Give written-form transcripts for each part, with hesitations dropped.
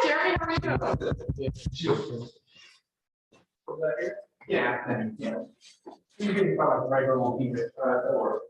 Jeremy, how are you? Yeah. You can probably write your own thing, or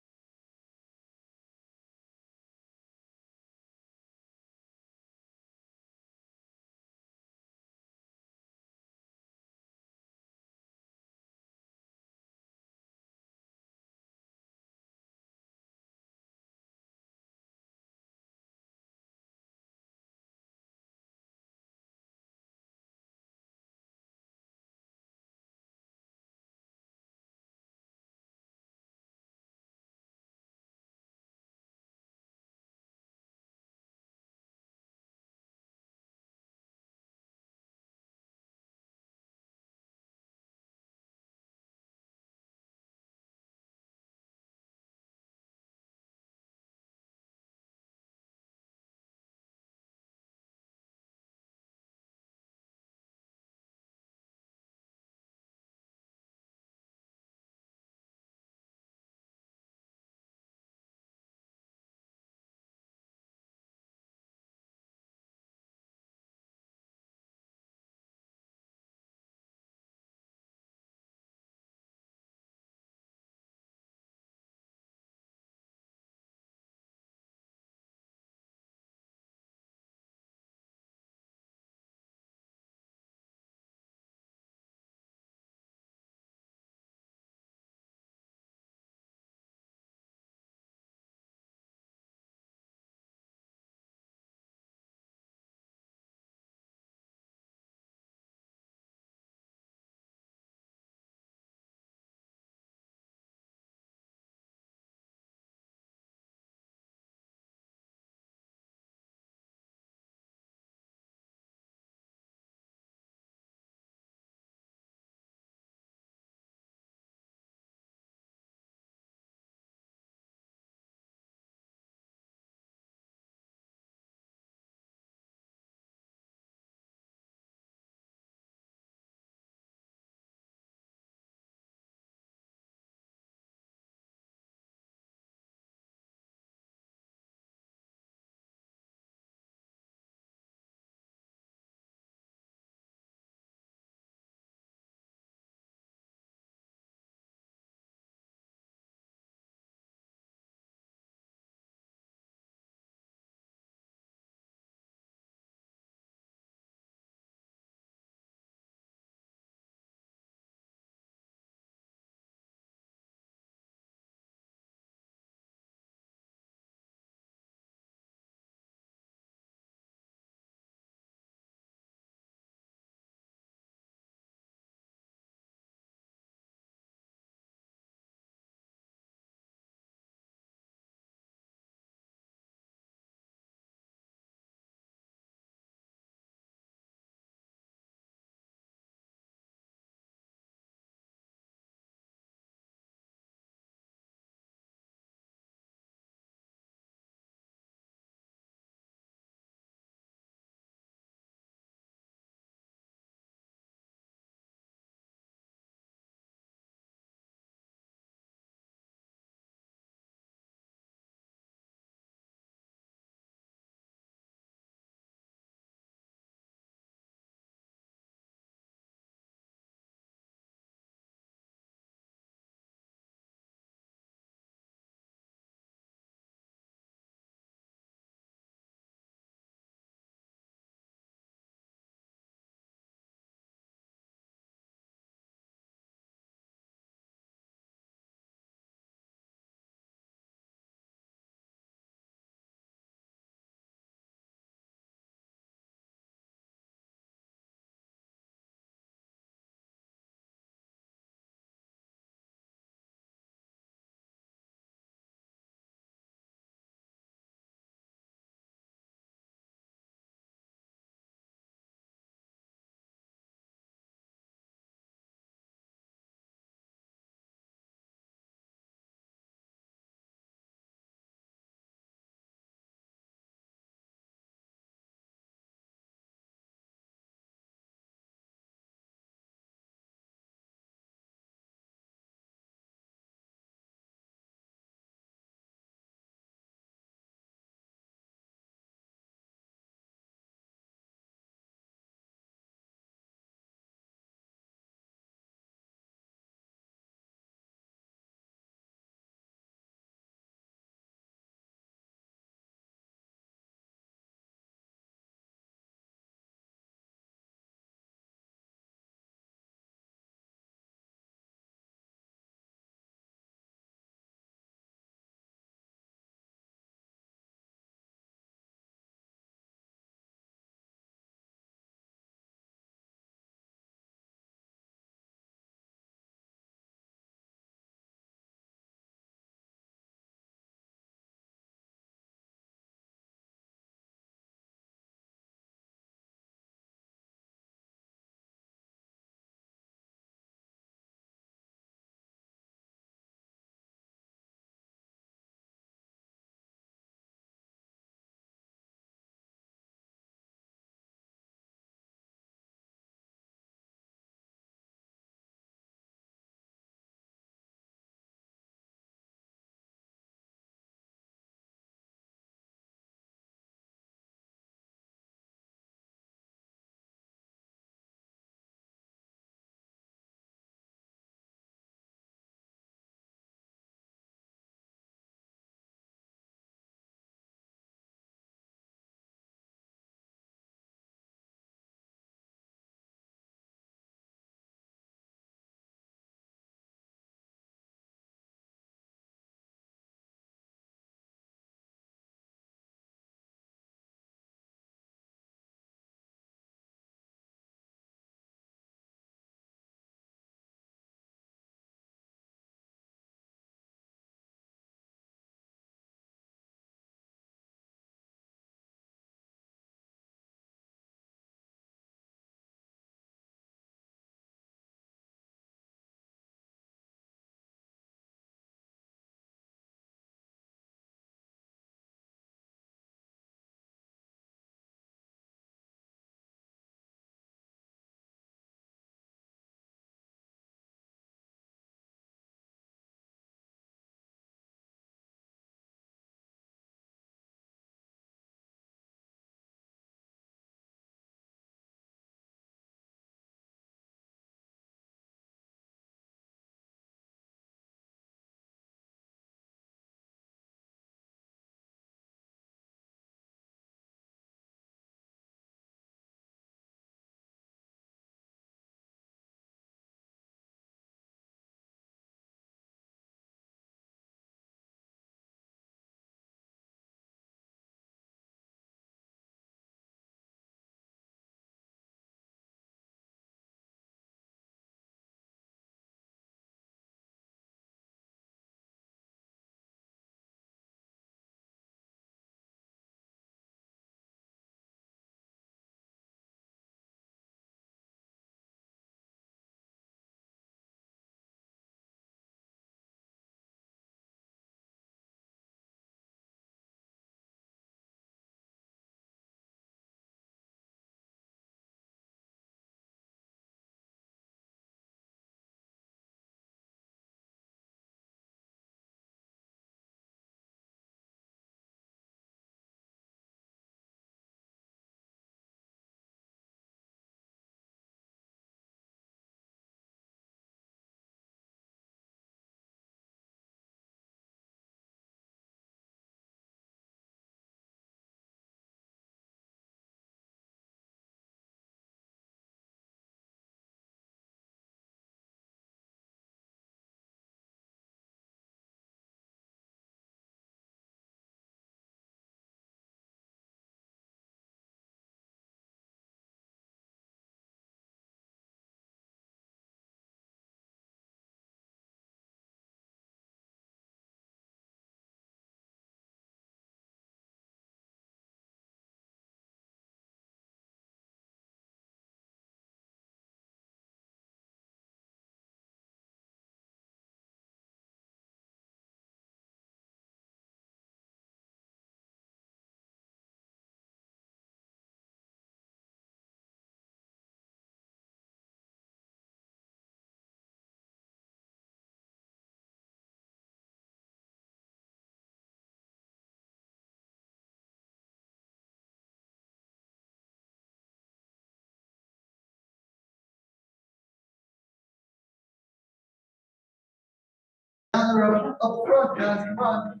Gather up front, guys, come on.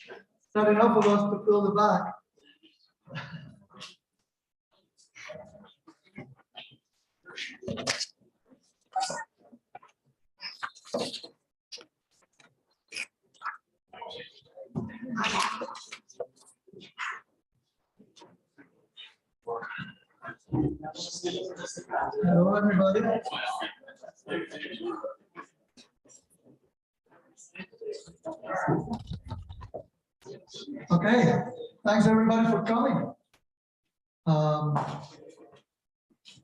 It's not enough of us to fill the back. Hello, everybody. Okay, thanks everybody for coming.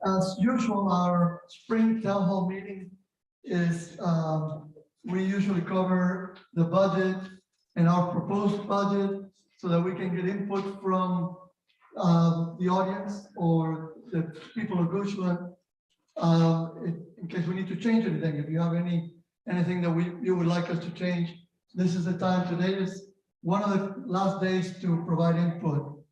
As usual, our spring town hall meeting is, we usually cover the budget and our proposed budget so that we can get input from the audience or the people of Goochland, in case we need to change anything. If you have anything that you would like us to change, this is the time. Today is one of the last days to provide input.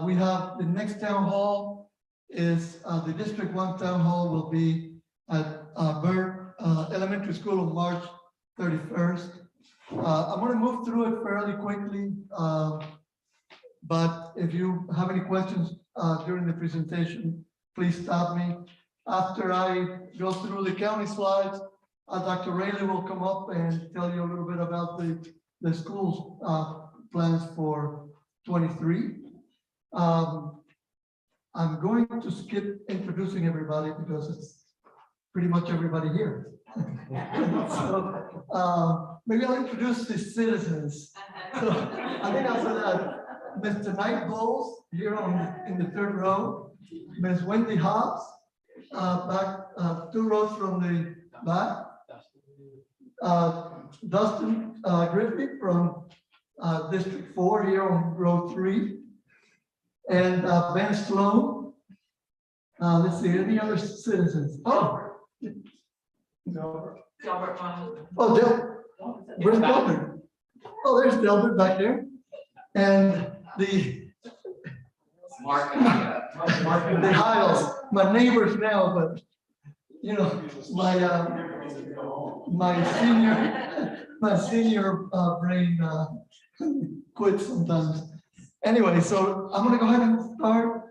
We have the next town hall is the District 1 town hall will be at Byrd Elementary School on March 31st. I'm going to move through it fairly quickly, but if you have any questions during the presentation, please stop me. After I go through the county slides, Dr. Rayleigh will come up and tell you a little bit about the school's plans for 23. I'm going to skip introducing everybody because it's pretty much everybody here. So maybe I'll introduce the citizens. So I think I'll say that Mr. Knight Bowles here in the third row, Ms. Wendy Hobbs, back 2 rows from the back. Dustin Griffey from District 4 here on row 3, and Ben Sloan. Let's see, any other citizens? Oh, oh, where's Delbert? Oh, there's Delbert back there, and the Hiles, my neighbors now, but you know, my senior brain quits sometimes. Anyway, so I'm going to go ahead and start.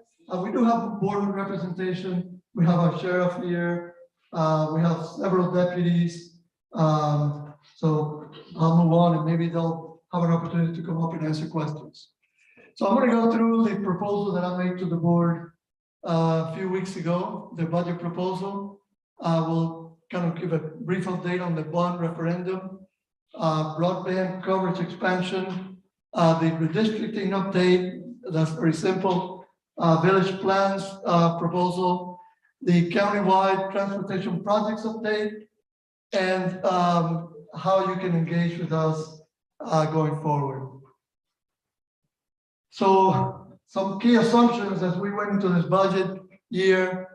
We do have a board representation. We have our sheriff here. We have several deputies. So I'll move on and maybe they'll have an opportunity to come up and answer questions. So I'm going to go through the proposal that I made to the board a few weeks ago, the budget proposal. We'll kind of give a brief update on the bond referendum, broadband coverage expansion, the redistricting update, that's very simple, village plans proposal, the countywide transportation projects update, and how you can engage with us going forward. So some key assumptions as we went into this budget year.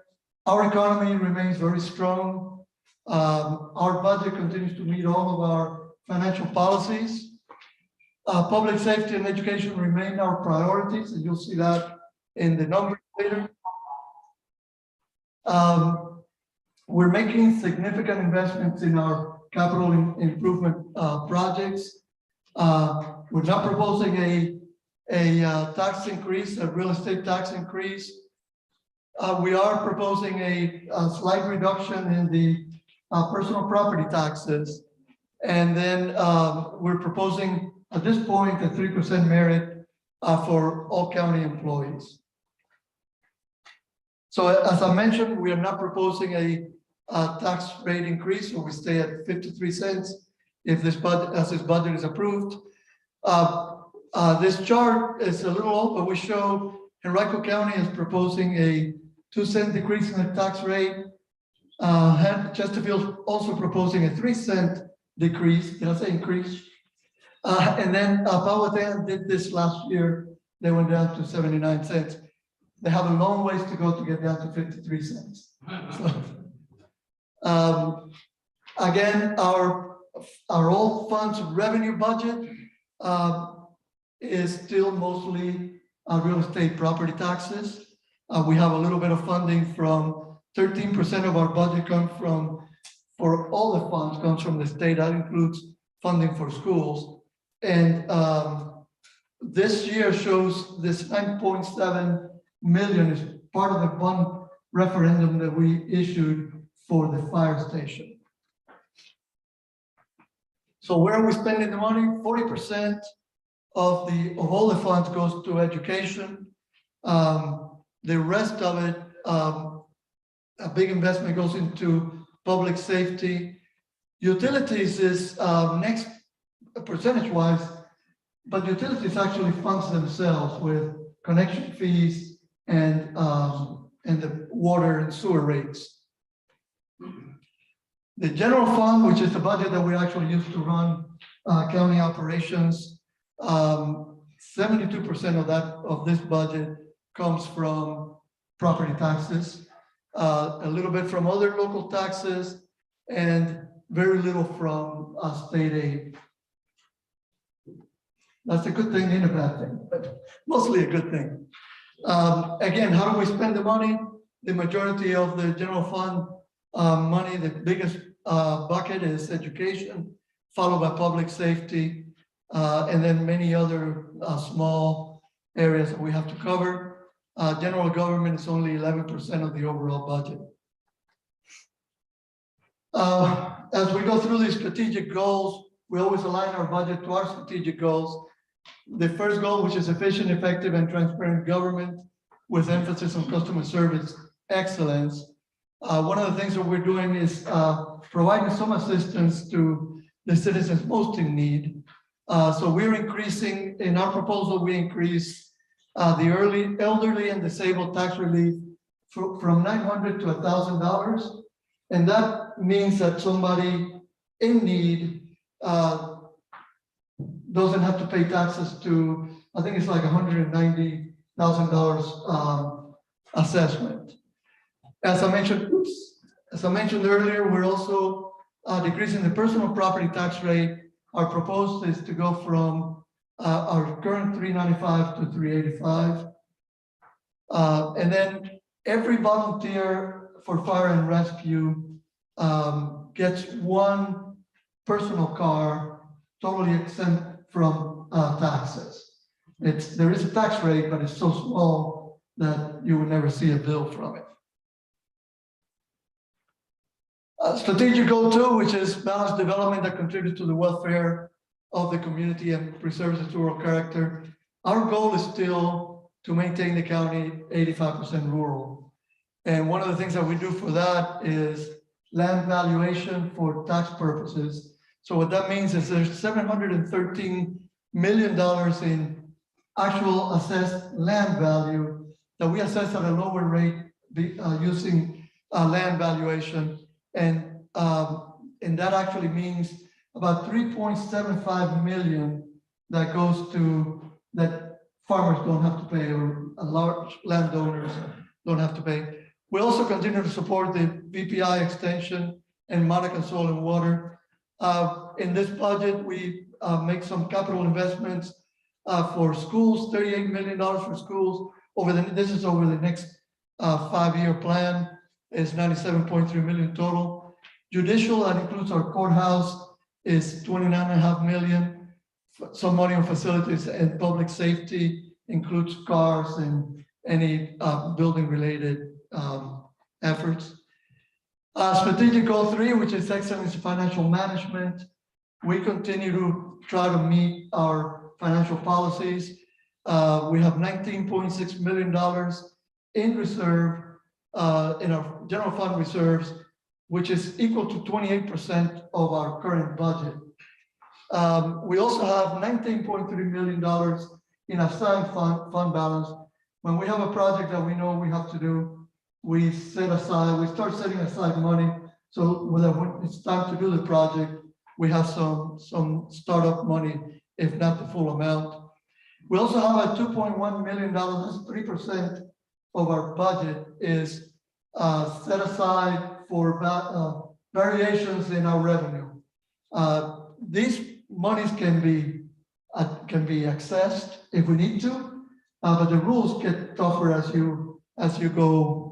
Our economy remains very strong. Our budget continues to meet all of our financial policies. Public safety and education remain our priorities, and you'll see that in the numbers later. We're making significant investments in our capital improvement projects. We're not proposing a tax increase, a real estate tax increase. We are proposing a slight reduction in the personal property taxes. And then we're proposing at this point a 3% merit for all county employees. So as I mentioned, we are not proposing a tax rate increase, so we stay at 53 cents if this budget, as this budget is approved. This chart is a little old, but we show Henrico County is proposing a 2-cent decrease in the tax rate. Chesterfield also proposing a 3-cent decrease. Did I say increase? And then Powhatan did this last year. They went down to 79 cents. They have a long ways to go to get down to 53 cents. So, again, our all funds revenue budget is still mostly real estate property taxes. We have a little bit of funding from 13% of our budget comes from, for all the funds comes from the state. That includes funding for schools. And this year shows this 9.7 million is part of the bond referendum that we issued for the fire station. So where are we spending the money? 40% of all the funds goes to education. The rest of it, a big investment goes into public safety. Utilities is next percentage-wise, but utilities actually funds themselves with connection fees and the water and sewer rates. The general fund, which is the budget that we actually use to run county operations, 72% of this budget comes from property taxes, a little bit from other local taxes, and very little from state aid. That's a good thing and a bad thing, but mostly a good thing. Again, how do we spend the money? The majority of the general fund money, the biggest bucket is education, followed by public safety, and then many other small areas that we have to cover. General government is only 11% of the overall budget. As we go through these strategic goals, we always align our budget to our strategic goals. The first goal, which is efficient, effective, and transparent government with emphasis on customer service excellence. One of the things that we're doing is providing some assistance to the citizens most in need. So we're increasing, in our proposal, we increase the elderly and disabled tax relief from $900 to $1,000. And that means that somebody in need doesn't have to pay taxes to, I think it's like $190,000 assessment. As I mentioned earlier, we're also decreasing the personal property tax rate. Our proposal is to go from our current 395 to 385. And then every volunteer for fire and rescue gets one personal car totally exempt from taxes. There is a tax rate, but it's so small that you would never see a bill from it. Strategic goal 2, which is balanced development that contributes to the welfare of the community and preserves its rural character. Our goal is still to maintain the county 85% rural. And one of the things that we do for that is land valuation for tax purposes. So what that means is there's $713 million in actual assessed land value that we assess at a lower rate using land valuation. And that actually means about 3.75 million that goes to, that farmers don't have to pay, or large landowners don't have to pay. We also continue to support the VPI extension and Monacan Soil and Water. In this budget, we make some capital investments for schools, $38 million for schools. This is over the next 5-year plan, is 97.3 million total. Judicial, that includes our courthouse, is 29.5 million. Some money on facilities, and public safety includes cars and any building related efforts. Strategic goal 3, which is excellence in financial management. We continue to try to meet our financial policies. We have $19.6 million in reserve, in our general fund reserves, which is equal to 28% of our current budget. We also have $19.3 million in assigned fund balance. When we have a project that we know we have to do, we start setting aside money. So when it's time to do the project, we have some startup money, if not the full amount. We also have a $2.1 million, that's 3% of our budget is set aside for variations in our revenue. These monies can be accessed if we need to, but the rules get tougher as you go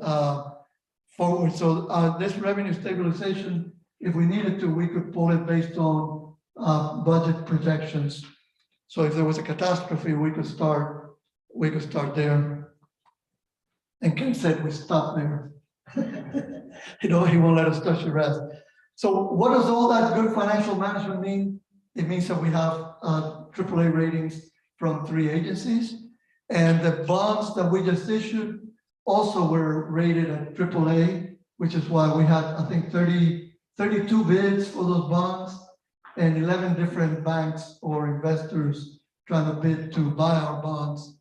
forward. So this revenue stabilization, if we needed to, we could pull it based on budget projections. So if there was a catastrophe, we could start there. And Ken said we stop there. He won't let us touch the rest. So what does all that good financial management mean? It means that we have AAA ratings from 3 agencies. And the bonds that we just issued also were rated at AAA, which is why we had, I think, 32 bids for those bonds and 11 different banks or investors trying to bid to buy our bonds,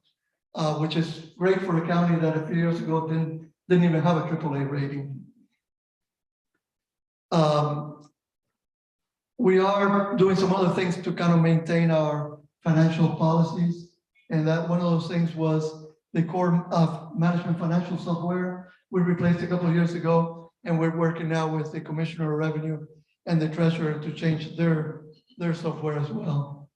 which is great for a county that a few years ago didn't even have a AAA rating. We are doing some other things to kind of maintain our financial policies. And that one of those things was the core of management financial software we replaced a couple of years ago. And we're working now with the Commissioner of Revenue and the Treasurer to change their software as well.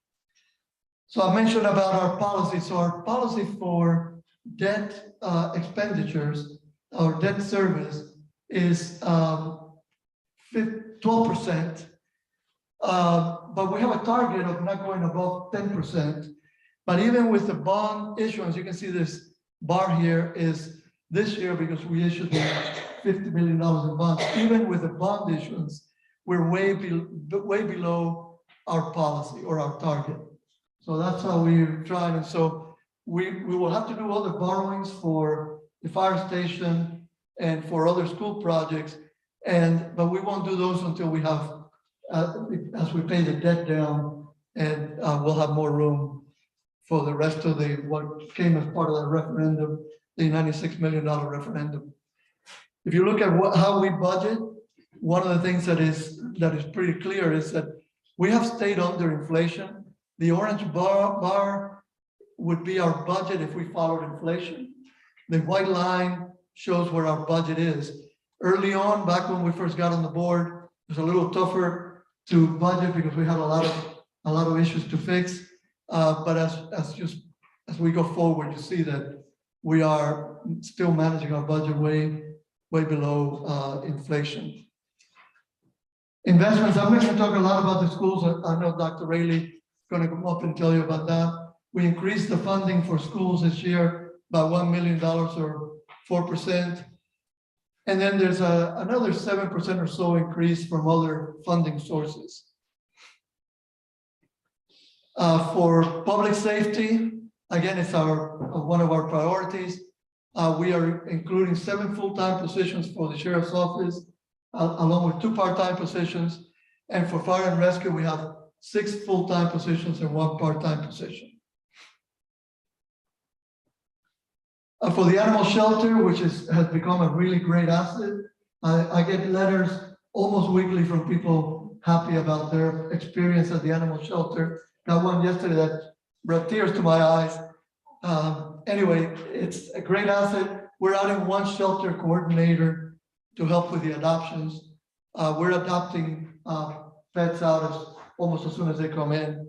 So I mentioned about our policy. So our policy for debt expenditures or debt service is 12%. But we have a target of not going above 10%. But even with the bond issuance, you can see this bar here is this year because we issued $50 million in bonds. Even with the bond issuance, we're way below our policy or our target. So that's how we're trying. And so we will have to do other borrowings for the fire station and for other school projects. But we won't do those until we have, as we pay the debt down, and we'll have more room for the rest of what came as part of that referendum, the $96 million referendum. If you look at how we budget, one of the things that is pretty clear is that we have stayed under inflation. The orange bar would be our budget if we followed inflation. The white line shows where our budget is. Early on, back when we first got on the board, it was a little tougher to budget because we had a lot of issues to fix. But as we go forward, you see that we are still managing our budget way below inflation. Investments, I'm going to talk a lot about the schools. I know Dr. Rayleigh is going to come up and tell you about that. We increased the funding for schools this year by $1 million or 4%. And then there's another 7% or so increase from other funding sources. For public safety, again, it's one of our priorities. We are including 7 full-time positions for the Sheriff's Office, along with 2 part-time positions. And for fire and rescue, we have 6 full-time positions and 1 part-time position. For the animal shelter, which has become a really great asset, I get letters almost weekly from people happy about their experience at the animal shelter. Got one yesterday that brought tears to my eyes. Anyway, it's a great asset. We're adding 1 shelter coordinator to help with the adoptions. We're adopting pets out almost as soon as they come in.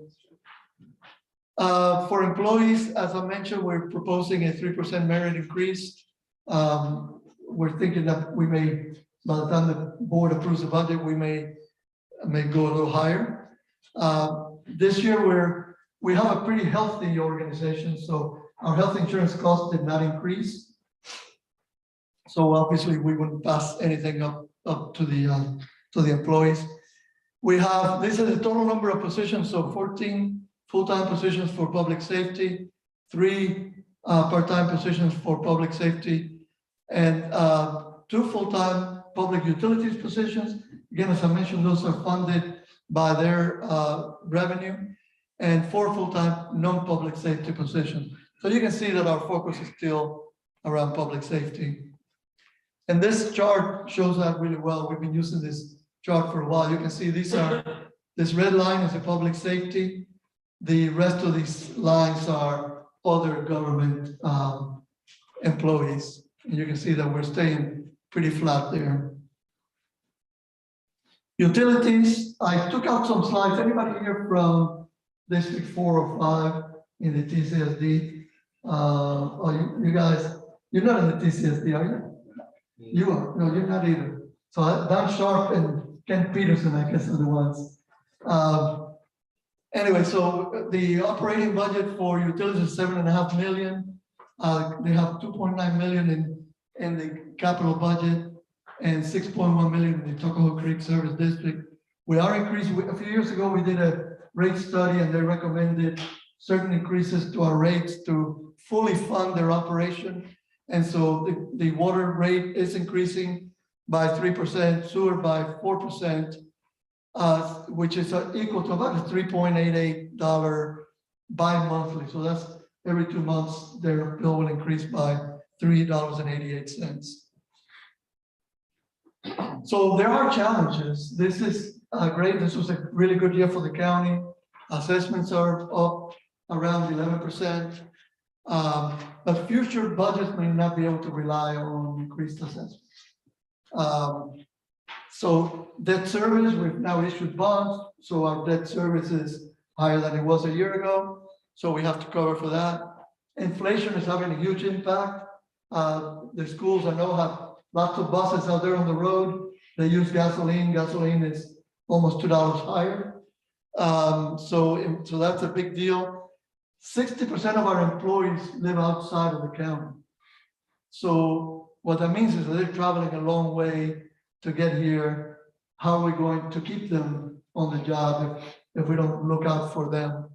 For employees, as I mentioned, we're proposing a 3% merit increase. We're thinking that we may, by the time the board approves the budget, we may go a little higher. This year we have a pretty healthy organization, so our health insurance costs did not increase. So obviously we wouldn't pass anything up to the employees. This is the total number of positions, so 14 full-time positions for public safety, 3 part-time positions for public safety, and 2 full-time public utilities positions. Again, as I mentioned, those are funded by their revenue, and 4 full-time non-public safety positions. So you can see that our focus is still around public safety. And this chart shows that really well. We've been using this chart for a while. You can see this red line is the public safety. The rest of these lines are other government employees. And you can see that we're staying pretty flat there. Utilities, I took out some slides. Anybody here from District 4 or 5 in the TCSD? You guys, you're not in the TCSD, are you? You are. No, you're not either. So Don Sharp and Ken Peterson, I guess, are the ones. Anyway, so the operating budget for utilities is 7.5 million. They have 2.9 million in the capital budget and 6.1 million in the Tuckahoe Creek Service District. We are increasing, a few years ago, we did a rate study and they recommended certain increases to our rates to fully fund their operation. And so the water rate is increasing by 3%, sewer by 4%, which is equal to about a $3.88 bi-monthly. So that's every 2 months, their bill will increase by $3.88. So there are challenges. This is great. This was a really good year for the county. Assessments are up around 11%. But future budgets may not be able to rely on increased assessments. So debt service, we've now issued bonds. So our debt service is higher than it was a year ago. So we have to cover for that. Inflation is having a huge impact. The schools I know have lots of buses out there on the road. They use gasoline. Gasoline is almost $2 higher. So that's a big deal. 60% of our employees live outside of the county. So what that means is that they're traveling a long way to get here. How are we going to keep them on the job if we don't look out for them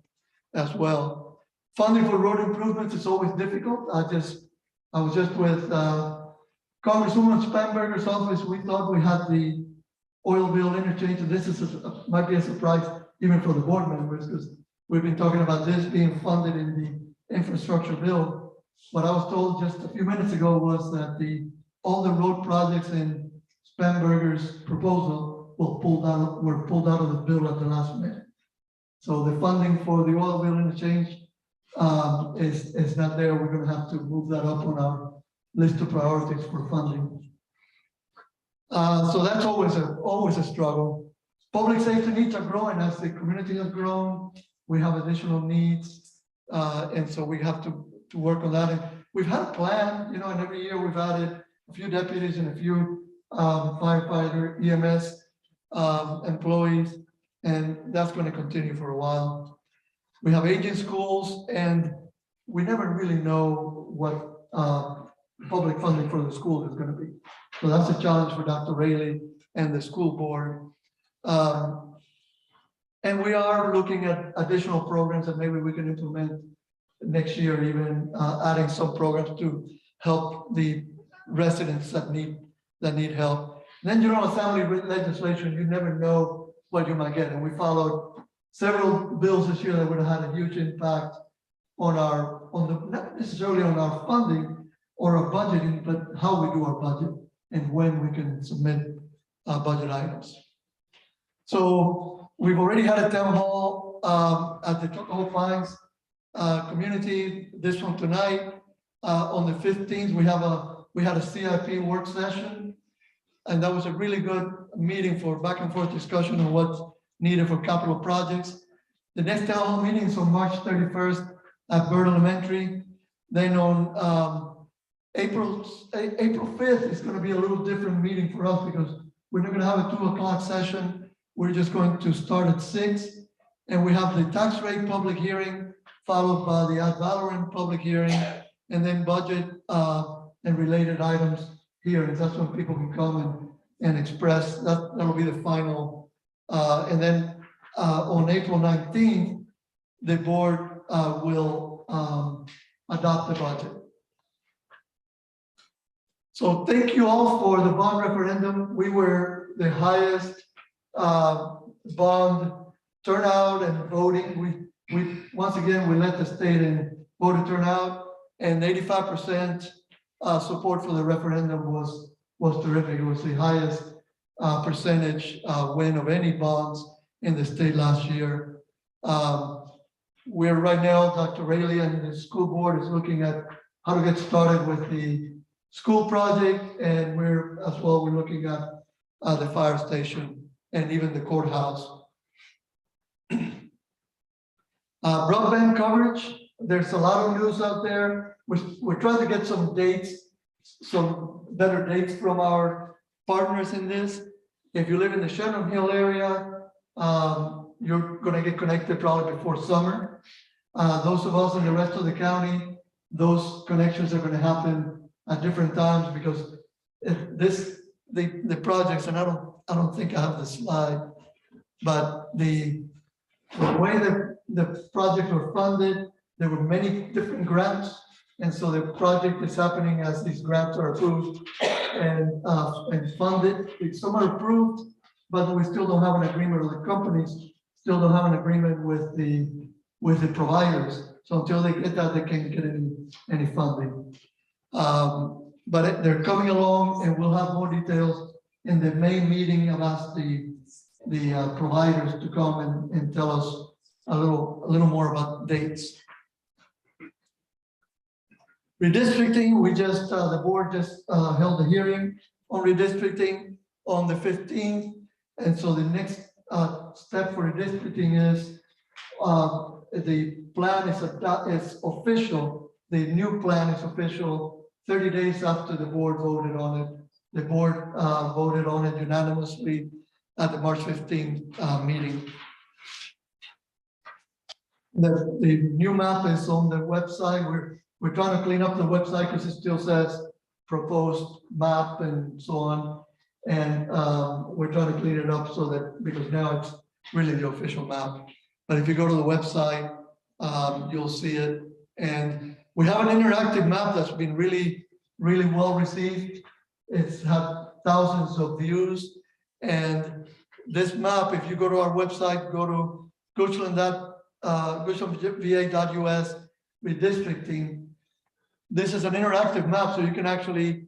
as well? Funding for road improvements is always difficult. I was just with Congresswoman Spanberger's office. We thought we had the Oilville interchange, and this is might be a surprise even for the board members, because we've been talking about this being funded in the infrastructure bill. What I was told just a few minutes ago was that all the road projects in Spanberger's proposal were pulled out of the bill at the last minute. So the funding for the Oilville interchange is not there. We're going to have to move that up on our list of priorities for funding. So that's always a struggle. Public safety needs are growing as the community has grown. We have additional needs, and so we have to work on that. And we've had a plan, and every year we've added a few deputies and a few firefighter, EMS employees, and that's going to continue for a while. We have aging schools, and we never really know what public funding for the school is going to be. So that's a challenge for Dr. Rayleigh and the school board. And we are looking at additional programs that maybe we can implement next year, even adding some programs to help the residents that need help. And then, assembly legislation, you never know what you might get. And we followed several bills this year that would have had a huge impact on not necessarily on our funding or our budgeting, but how we do our budget and when we can submit budget items. So we've already had a town hall at the Tuckahoe Pines community. This one tonight. On the 15th, we had a CIP work session, and that was a really good meeting for back and forth discussion on what's needed for capital projects. The next town hall meeting is on March 31st at Bird Elementary. Then on April 5th is going to be a little different meeting for us because we're not going to have a 2 o'clock session. We're just going to start at 6, and we have the tax rate public hearing followed by the ad valorem public hearing, and then budget and related items hearings. That's when people can come and express. That'll be the final. And then on April 19th, the board will adopt the budget. So thank you all for the bond referendum. We were the highest bond turnout and voting. We once again, we led the state in voter turnout, and 85% support for the referendum was terrific. It was the highest percentage win of any bonds in the state last year. We're right now, Dr. Rayleigh and the school board is looking at how to get started with the school project, and we're looking at the fire station and even the courthouse. Broadband coverage, there's a lot of news out there. We're trying to get some dates, some better dates from our partners in this. If you live in the Shannon Hill area, you're gonna get connected probably before summer. Those of us in the rest of the county, those connections are gonna happen at different times because the projects, and I don't think I have the slide, but the way that the projects were funded, there were many different grants. And so the project is happening as these grants are approved and funded. Some are approved, but we still don't have an agreement, or the companies still don't have an agreement with the providers. So until they get that, they can't get any funding. But they're coming along, and we'll have more details in the main meeting. I've asked the providers to come and tell us a little more about dates. Redistricting, the board just held a hearing on redistricting on the 15th. And so the next step for redistricting is the plan is official. The new plan is official 30 days after the board voted on it. The board voted on it unanimously at the March 15th meeting. The new map is on the website. We're trying to clean up the website because it still says proposed map and so on. And we're trying to clean it up so that, because now it's really the official map. But if you go to the website, you'll see it. And we have an interactive map that's been really, really well received. It's had thousands of views. And this map, if you go to our website, go to GushlandVA.us redistricting. This is an interactive map, so you can actually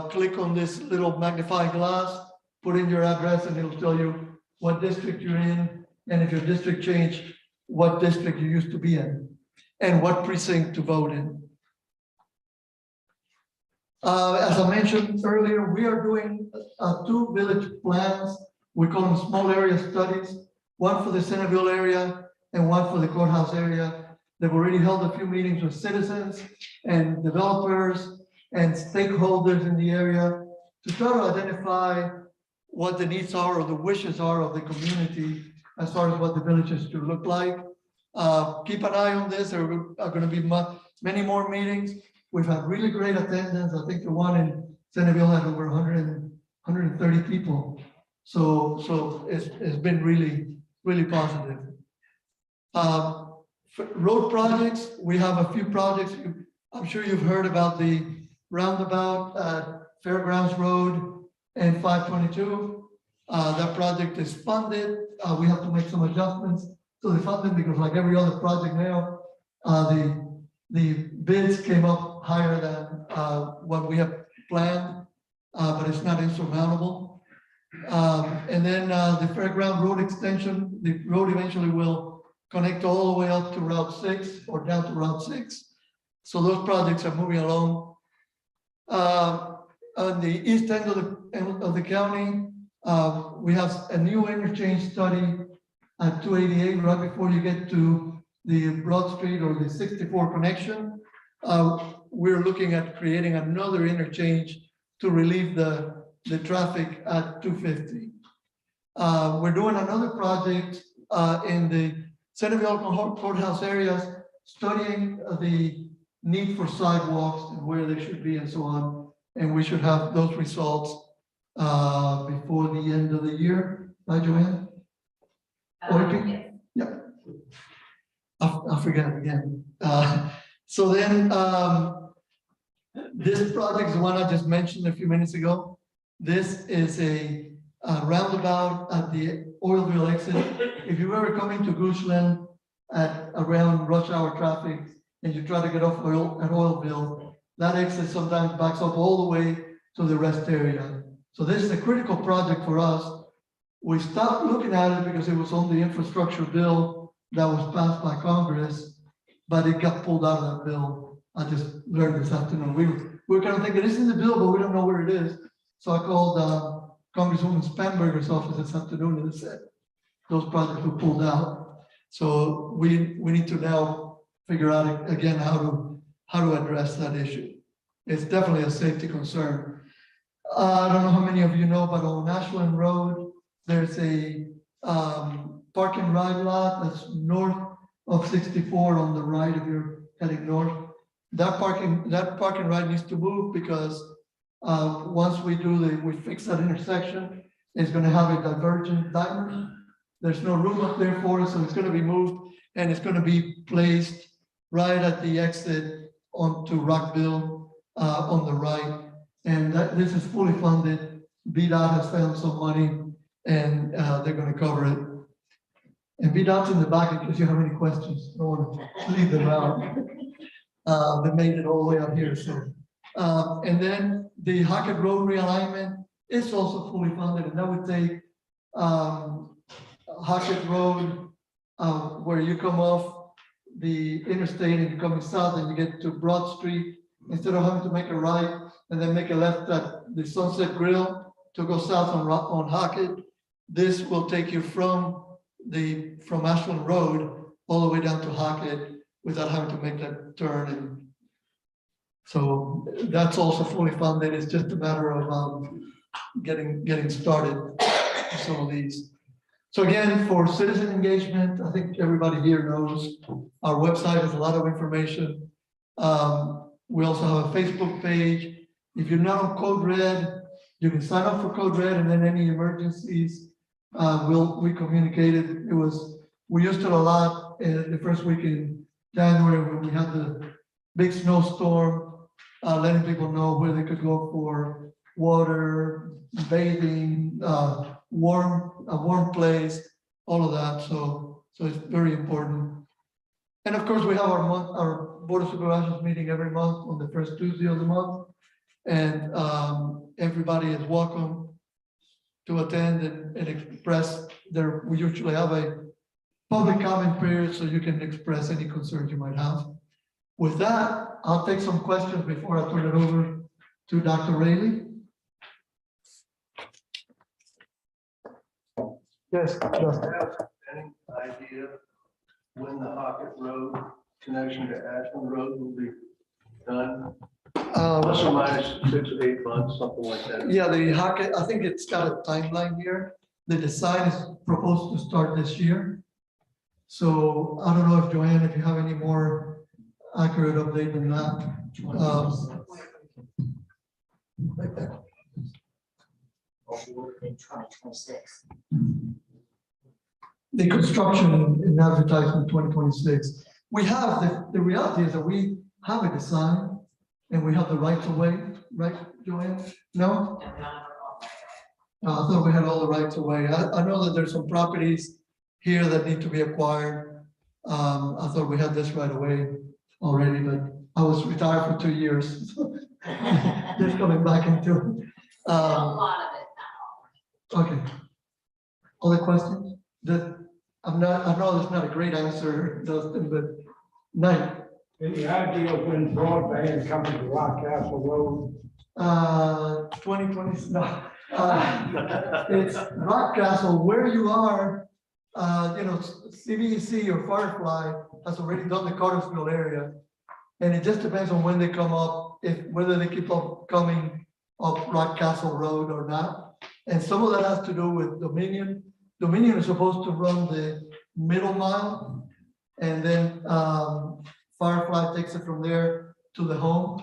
click on this little magnifying glass, put in your address, and it'll tell you what district you're in, and if your district changed, what district you used to be in, and what precinct to vote in. As I mentioned earlier, we are doing 2 village plans. We call them small area studies, one for the Centerville area and one for the courthouse area. They've already held a few meetings with citizens and developers and stakeholders in the area to try to identify what the needs are or the wishes are of the community as far as what the villages should look like. Keep an eye on this. There are going to be many more meetings. We've had really great attendance. I think the one in Centerville had over 130 people. So it's been really, really positive. Road projects, we have a few projects. I'm sure you've heard about the Roundabout at Fairgrounds Road and 522. That project is funded. We have to make some adjustments to the funding because, like every other project now, the bids came up higher than what we have planned, but it's not insurmountable. And then the Fairground Road extension, the road eventually will connect all the way up to Route 6 or down to Route 6. So those projects are moving along. On the east end of the county, we have a new interchange study at 288 right before you get to the Broad Street or the 64 connection. We're looking at creating another interchange to relieve the traffic at 250. We're doing another project in the Centerville courthouse areas, studying the need for sidewalks and where they should be and so on. And we should have those results before the end of the year, right, Joanne? Yes. Yeah. I forget it again. So then this project is the one I just mentioned a few minutes ago. This is a roundabout at the Oilville exit. If you ever come into Gushland at around rush hour traffic and you try to get off at Oilville, that exit sometimes backs up all the way to the rest area. So this is a critical project for us. We stopped looking at it because it was on the infrastructure bill that was passed by Congress, but it got pulled out of that bill. I just learned this afternoon. We were kind of thinking, this is the bill, but we don't know where it is. So I called Congresswoman Spanberger's office this afternoon and said, those projects were pulled out. So we need to now figure out again how to address that issue. It's definitely a safety concern. I don't know how many of you know, but on Ashland Road, there's a park and ride lot that's north of 64 on the right if you're heading north. That park and ride needs to move because once we fix that intersection, it's gonna have a divergent diamond. There's no room up there for it, so it's gonna be moved and it's gonna be placed right at the exit onto Rockville on the right. And this is fully funded. VDOT has found some money and they're gonna cover it. And VDOT's in the back in case you have any questions. I don't want to leave them out. They made it all the way up here, so. And then the Hackett Road realignment is also fully funded, and that would take Hackett Road, where you come off the interstate and you're coming south and you get to Broad Street, instead of having to make a right and then make a left at the Sunset Grill to go south on Hackett, this will take you from Ashland Road all the way down to Hackett without having to make that turn. And so that's also fully funded. It's just a matter of getting started with some of these. So again, for citizen engagement, I think everybody here knows our website has a lot of information. We also have a Facebook page. If you're not on Code Red, you can sign up for Code Red, and then any emergencies, we communicated. We used it a lot in the first week in January when we had the big snowstorm, letting people know where they could go for water, bathing, a warm place, all of that. So it's very important. And of course, we have our Board of Supervisors meeting every month on the first Tuesday of the month. And everybody is welcome to attend and express we usually have a public comment period so you can express any concerns you might have. With that, I'll take some questions before I turn it over to Dr. Rayleigh. Yes, Justin. Any idea when the Hackett Road connection to Ashland Road will be done? Plus or minus 6 or 8 months, something like that. Yeah, the Hackett, I think it's got a timeline here. The design is proposed to start this year. So I don't know if Joanne, if you have any more accurate update than that. Right there. In 2026. The construction and advertisement 2026. We have, the reality is that we have a design and we have the rights of way, right, Joanne? No? I thought we had all the rights of way. I know that there's some properties here that need to be acquired. I thought we had this right away already, but I was retired for 2 years. So just coming back into it. A lot of it now. Okay. Other questions? I know that's not a great answer, Dustin, but no. Any idea when broadband coming to Rock Castle Road? 2020, no. It's Rock Castle, where you are, CVEC or Firefly has already done the Cartersville area. And it just depends on when they come up, whether they keep up coming up Rock Castle Road or not. And some of that has to do with Dominion. Dominion is supposed to run the middle mile, and then Firefly takes it from there to the home.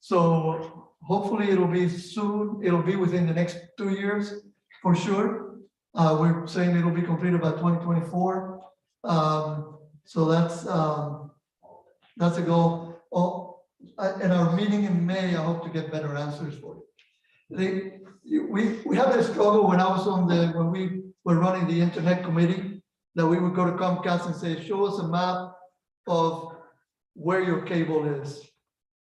So hopefully it'll be soon. It'll be within the next 2 years for sure. We're saying it'll be completed by 2024. So that's a goal. In our meeting in May, I hope to get better answers for you. We had this struggle when I was when we were running the internet committee, that we would go to Comcast and say, show us a map of where your cable is.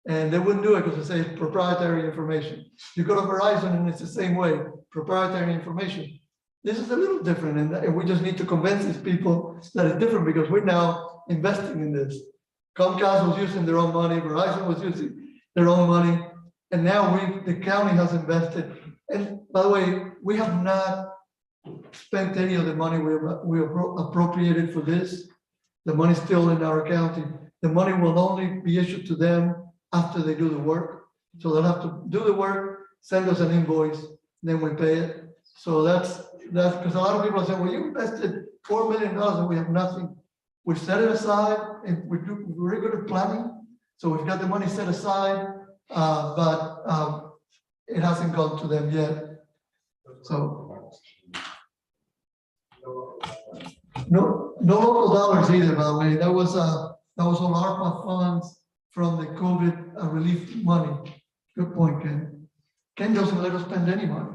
And they wouldn't do it because they say proprietary information. You go to Verizon and it's the same way, proprietary information. This is a little different, and we just need to convince these people that it's different because we're now investing in this. Comcast was using their own money, Verizon was using their own money, and now the county has invested. And by the way, we have not spent any of the money we appropriated for this. The money's still in our county. The money will only be issued to them after they do the work. So they'll have to do the work, send us an invoice, then we pay it. So that's because a lot of people are saying, well, you invested $4 million and we have nothing. We set it aside and we're very good at planning. So we've got the money set aside, but it hasn't gone to them yet. So no local dollars either, by the way. That was all ARPA funds from the COVID relief money. Good point, Ken. Ken doesn't let us spend any money.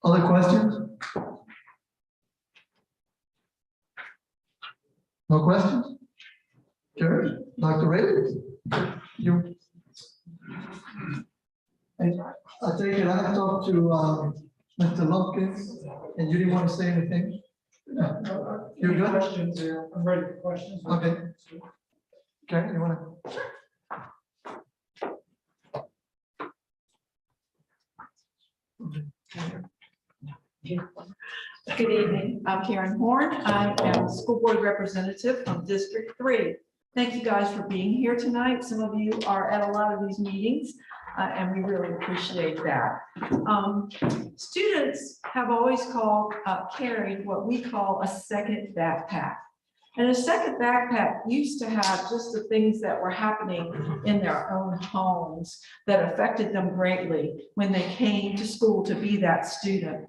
Other questions? No questions? Jerry, Dr. Ray? You? I take it I talked to Mr. Lumpkins, and you didn't want to say anything? You're good? Questions there, I'm ready for questions. Okay. Okay, you want to? Good evening. I'm Karen Horn. I am a school board representative from District 3. Thank you guys for being here tonight. Some of you are at a lot of these meetings, and we really appreciate that. Students have always carried what we call a second backpack. And a second backpack used to have just the things that were happening in their own homes that affected them greatly when they came to school to be that student.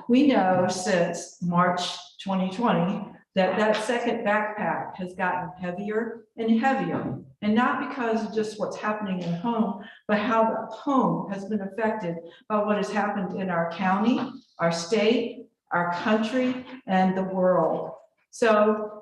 We know since March 2020 that that second backpack has gotten heavier and heavier, and not because of just what's happening in home, but how the home has been affected by what has happened in our county, our state, our country, and the world. So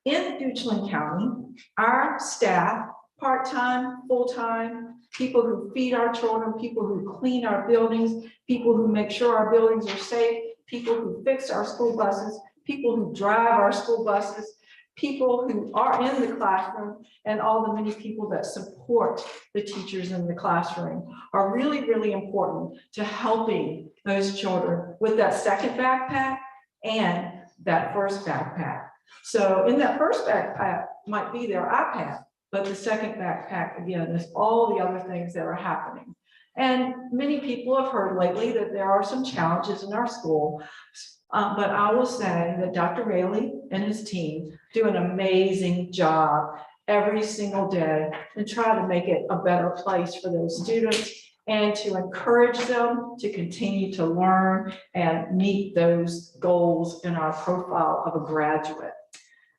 in Goochland County, our staff, part-time, full-time, people who feed our children, people who clean our buildings, people who make sure our buildings are safe, people who fix our school buses, people who drive our school buses, people who are in the classroom, and all the many people that support the teachers in the classroom are really, really important to helping those children with that second backpack and that first backpack. So in that first backpack might be their iPad, but the second backpack, again, is all the other things that are happening. And many people have heard lately that there are some challenges in our school, but I will say that Dr. Raley and his team do an amazing job every single day and try to make it a better place for those students and to encourage them to continue to learn and meet those goals in our profile of a graduate.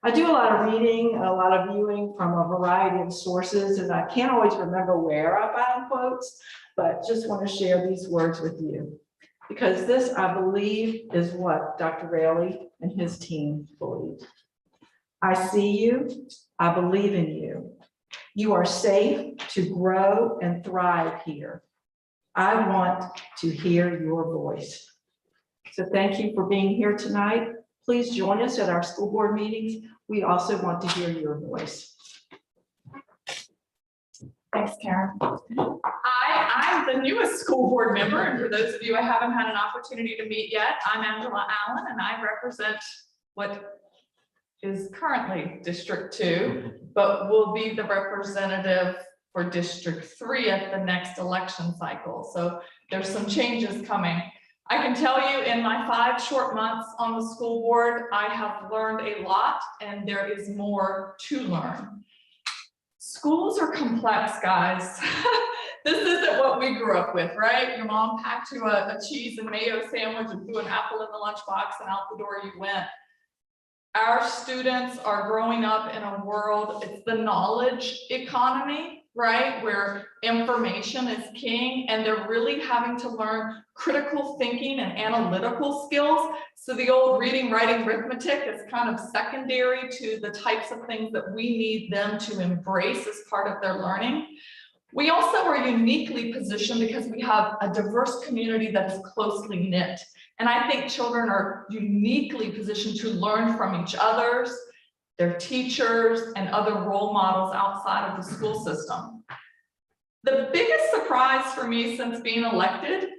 I do a lot of reading, a lot of viewing from a variety of sources, and I can't always remember where I found quotes, but just want to share these words with you. Because this, I believe, is what Dr. Raley and his team believe. I see you, I believe in you. You are safe to grow and thrive here. I want to hear your voice. So thank you for being here tonight. Please join us at our school board meetings. We also want to hear your voice. Thanks, Karen. I'm the newest school board member, and for those of you I haven't had an opportunity to meet yet, I'm Angela Allen, and I represent what is currently District 2, but will be the representative for District 3 at the next election cycle. So there's some changes coming. I can tell you in my 5 short months on the school board, I have learned a lot, and there is more to learn. Schools are complex, guys. This isn't what we grew up with, right? Your mom packed you a cheese and mayo sandwich and threw an apple in the lunchbox, and out the door you went. Our students are growing up in a world, it's the knowledge economy, right? Where information is king, and they're really having to learn critical thinking and analytical skills. So the old reading, writing, arithmetic is kind of secondary to the types of things that we need them to embrace as part of their learning. We also are uniquely positioned because we have a diverse community that is closely knit. And I think children are uniquely positioned to learn from each other's, their teachers, and other role models outside of the school system. The biggest surprise for me since being elected,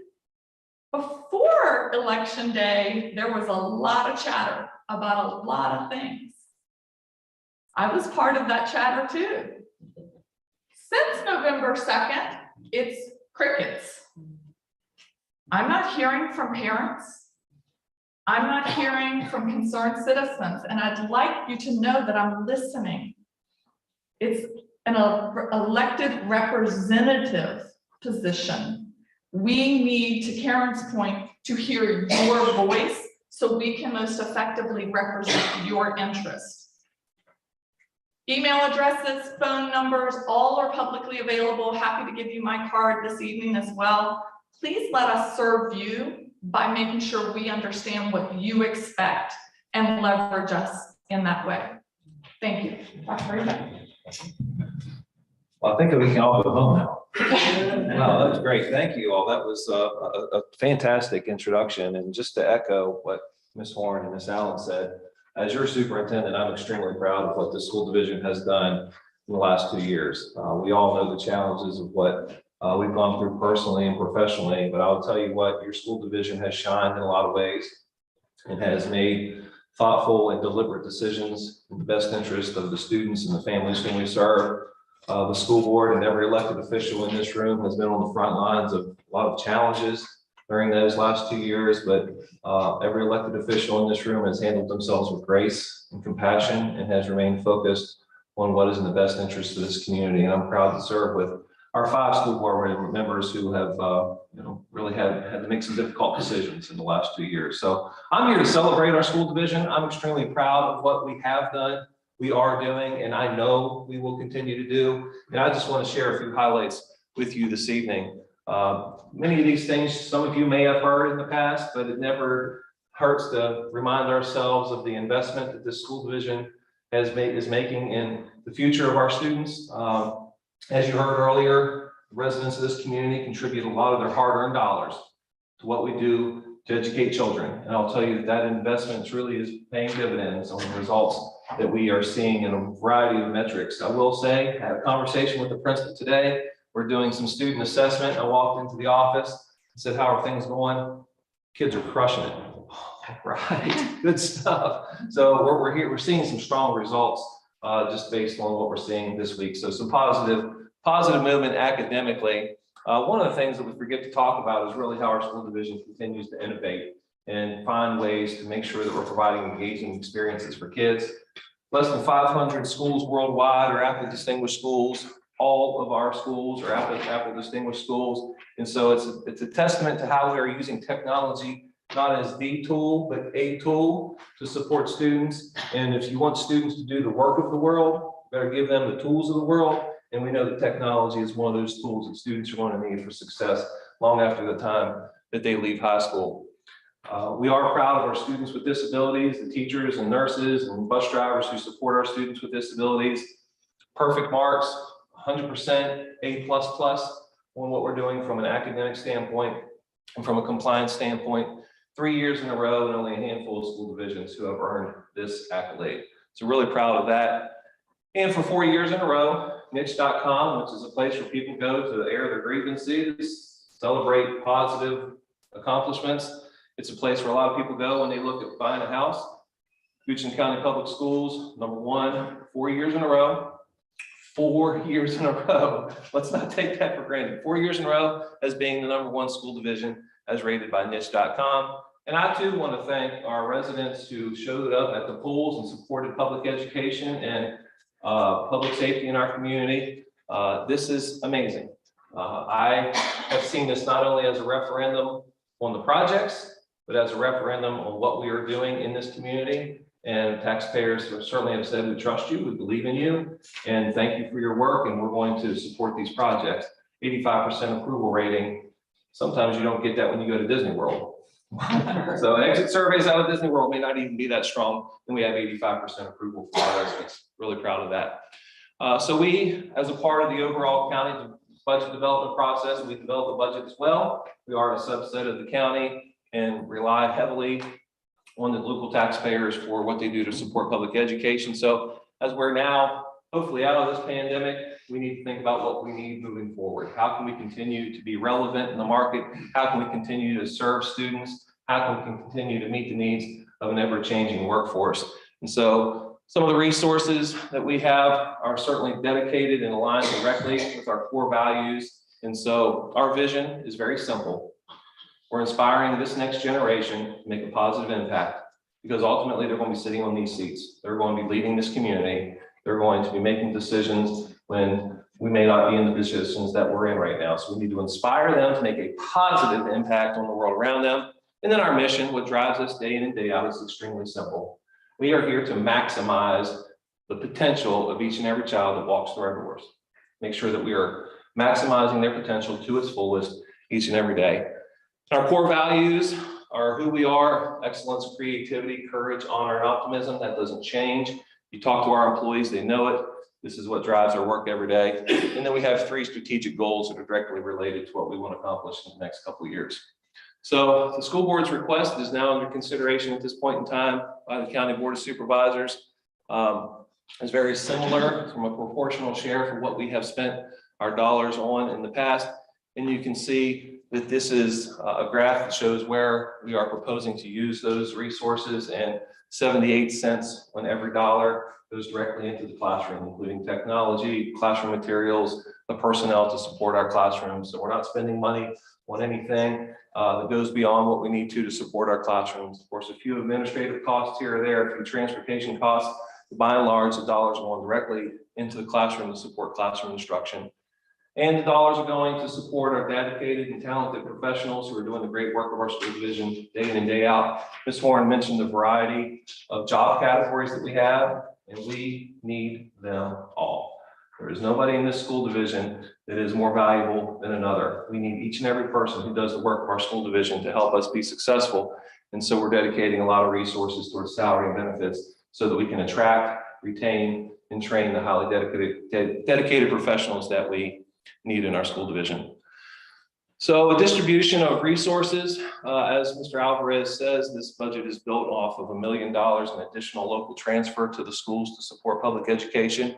before election day, there was a lot of chatter about a lot of things. I was part of that chatter too. Since November 2nd, it's crickets. I'm not hearing from parents. I'm not hearing from concerned citizens, and I'd like you to know that I'm listening. It's an elected representative position. We need, to Karen's point, to hear your voice so we can most effectively represent your interests. Email addresses, phone numbers, all are publicly available. Happy to give you my card this evening as well. Please let us serve you by making sure we understand what you expect and leverage us in that way. Thank you. Dr. Ray. Well, I think we can all go home now. Wow, that was great. Thank you all. That was a fantastic introduction. And just to echo what Ms. Horn and Ms. Allen said, as your superintendent, I'm extremely proud of what the school division has done in the last 2 years. We all know the challenges of what we've gone through personally and professionally, but I'll tell you what, your school division has shined in a lot of ways and has made thoughtful and deliberate decisions in the best interest of the students and the families whom we serve. The school board and every elected official in this room has been on the front lines of a lot of challenges during those last 2 years, but every elected official in this room has handled themselves with grace and compassion and has remained focused on what is in the best interest of this community. And I'm proud to serve with our 5 school board members who have really had to make some difficult decisions in the last 2 years. So I'm here to celebrate our school division. I'm extremely proud of what we have done, we are doing, and I know we will continue to do. And I just want to share a few highlights with you this evening. Many of these things, some of you may have heard in the past, but it never hurts to remind ourselves of the investment that this school division is making in the future of our students. As you heard earlier, residents of this community contribute a lot of their hard-earned dollars to what we do to educate children. And I'll tell you that that investment really is paying dividends on the results that we are seeing in a variety of metrics. I will say, I had a conversation with the principal today. We're doing some student assessment. I walked into the office and said, how are things going? Kids are crushing it. Right, good stuff. So we're seeing some strong results just based on what we're seeing this week. So some positive movement academically. One of the things that we forget to talk about is really how our school division continues to innovate and find ways to make sure that we're providing engaging experiences for kids. Less than 500 schools worldwide are Apple Distinguished Schools. All of our schools are Apple Distinguished Schools. And so it's a testament to how we are using technology not as the tool, but a tool to support students. And if you want students to do the work of the world, better give them the tools of the world. And we know that technology is one of those tools that students are going to need for success long after the time that they leave high school. We are proud of our students with disabilities, the teachers and nurses and bus drivers who support our students with disabilities. Perfect marks, 100% A++ on what we're doing from an academic standpoint and from a compliance standpoint. 3 years in a row and only a handful of school divisions who have earned this accolade. So really proud of that. And for 4 years in a row, niche.com, which is a place where people go to air their grievances, celebrate positive accomplishments. It's a place where a lot of people go when they look at buying a house. Houston County Public Schools, #1, 4 years in a row. 4 years in a row. Let's not take that for granted. 4 years in a row as being the #1 school division as rated by niche.com. And I too want to thank our residents who showed up at the polls and supported public education and public safety in our community. This is amazing. I have seen this not only as a referendum on the projects, but as a referendum on what we are doing in this community. And taxpayers certainly have said, we trust you, we believe in you, and thank you for your work, and we're going to support these projects. 85% approval rating. Sometimes you don't get that when you go to Disney World. So exit surveys out of Disney World may not even be that strong, and we have 85% approval for our residents. Really proud of that. So we, as a part of the overall county budget development process, we develop a budget as well. We are a subset of the county and rely heavily on the local taxpayers for what they do to support public education. So as we're now hopefully out of this pandemic, we need to think about what we need moving forward. How can we continue to be relevant in the market? How can we continue to serve students? How can we continue to meet the needs of an ever-changing workforce? And so some of the resources that we have are certainly dedicated and aligned directly with our core values. And so our vision is very simple. We're inspiring this next generation to make a positive impact, because ultimately they're going to be sitting on these seats. They're going to be leading this community. They're going to be making decisions when we may not be in the positions that we're in right now. So we need to inspire them to make a positive impact on the world around them. And then our mission, what drives us day in and day out, is extremely simple. We are here to maximize the potential of each and every child that walks through our doors. Make sure that we are maximizing their potential to its fullest each and every day. Our core values are who we are: excellence, creativity, courage, honor, and optimism. That doesn't change. You talk to our employees, they know it. This is what drives our work every day. And then we have 3 strategic goals that are directly related to what we want to accomplish in the next couple of years. So the school board's request is now under consideration at this point in time by the County Board of Supervisors. It's very similar from a proportional share for what we have spent our dollars on in the past. And you can see that this is a graph that shows where we are proposing to use those resources, and 78 cents on every dollar goes directly into the classroom, including technology, classroom materials, the personnel to support our classrooms. So we're not spending money on anything that goes beyond what we need to support our classrooms. Of course, a few administrative costs here or there, a few transportation costs. By and large, the dollars are going directly into the classroom to support classroom instruction. And the dollars are going to support our dedicated and talented professionals who are doing the great work of our school division day in and day out. Ms. Warren mentioned the variety of job categories that we have, and we need them all. There is nobody in this school division that is more valuable than another. We need each and every person who does the work of our school division to help us be successful. And so we're dedicating a lot of resources towards salary and benefits so that we can attract, retain, and train the highly dedicated professionals that we need in our school division. So a distribution of resources, as Mr. Alvarez says, this budget is built off of $1 million in additional local transfer to the schools to support public education.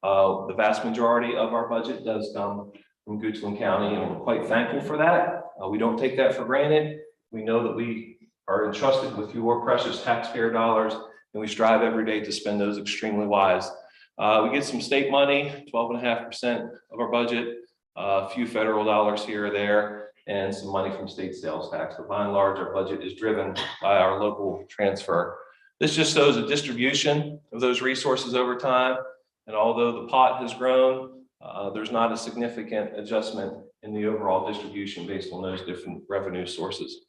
The vast majority of our budget does come from Goochland County, and we're quite thankful for that. We don't take that for granted. We know that we are entrusted with your precious taxpayer dollars, and we strive every day to spend those extremely wise. We get some state money, 12.5% of our budget, a few federal dollars here or there, and some money from state sales tax. But by and large, our budget is driven by our local transfer. This just shows a distribution of those resources over time. And although the pot has grown, there's not a significant adjustment in the overall distribution based on those different revenue sources.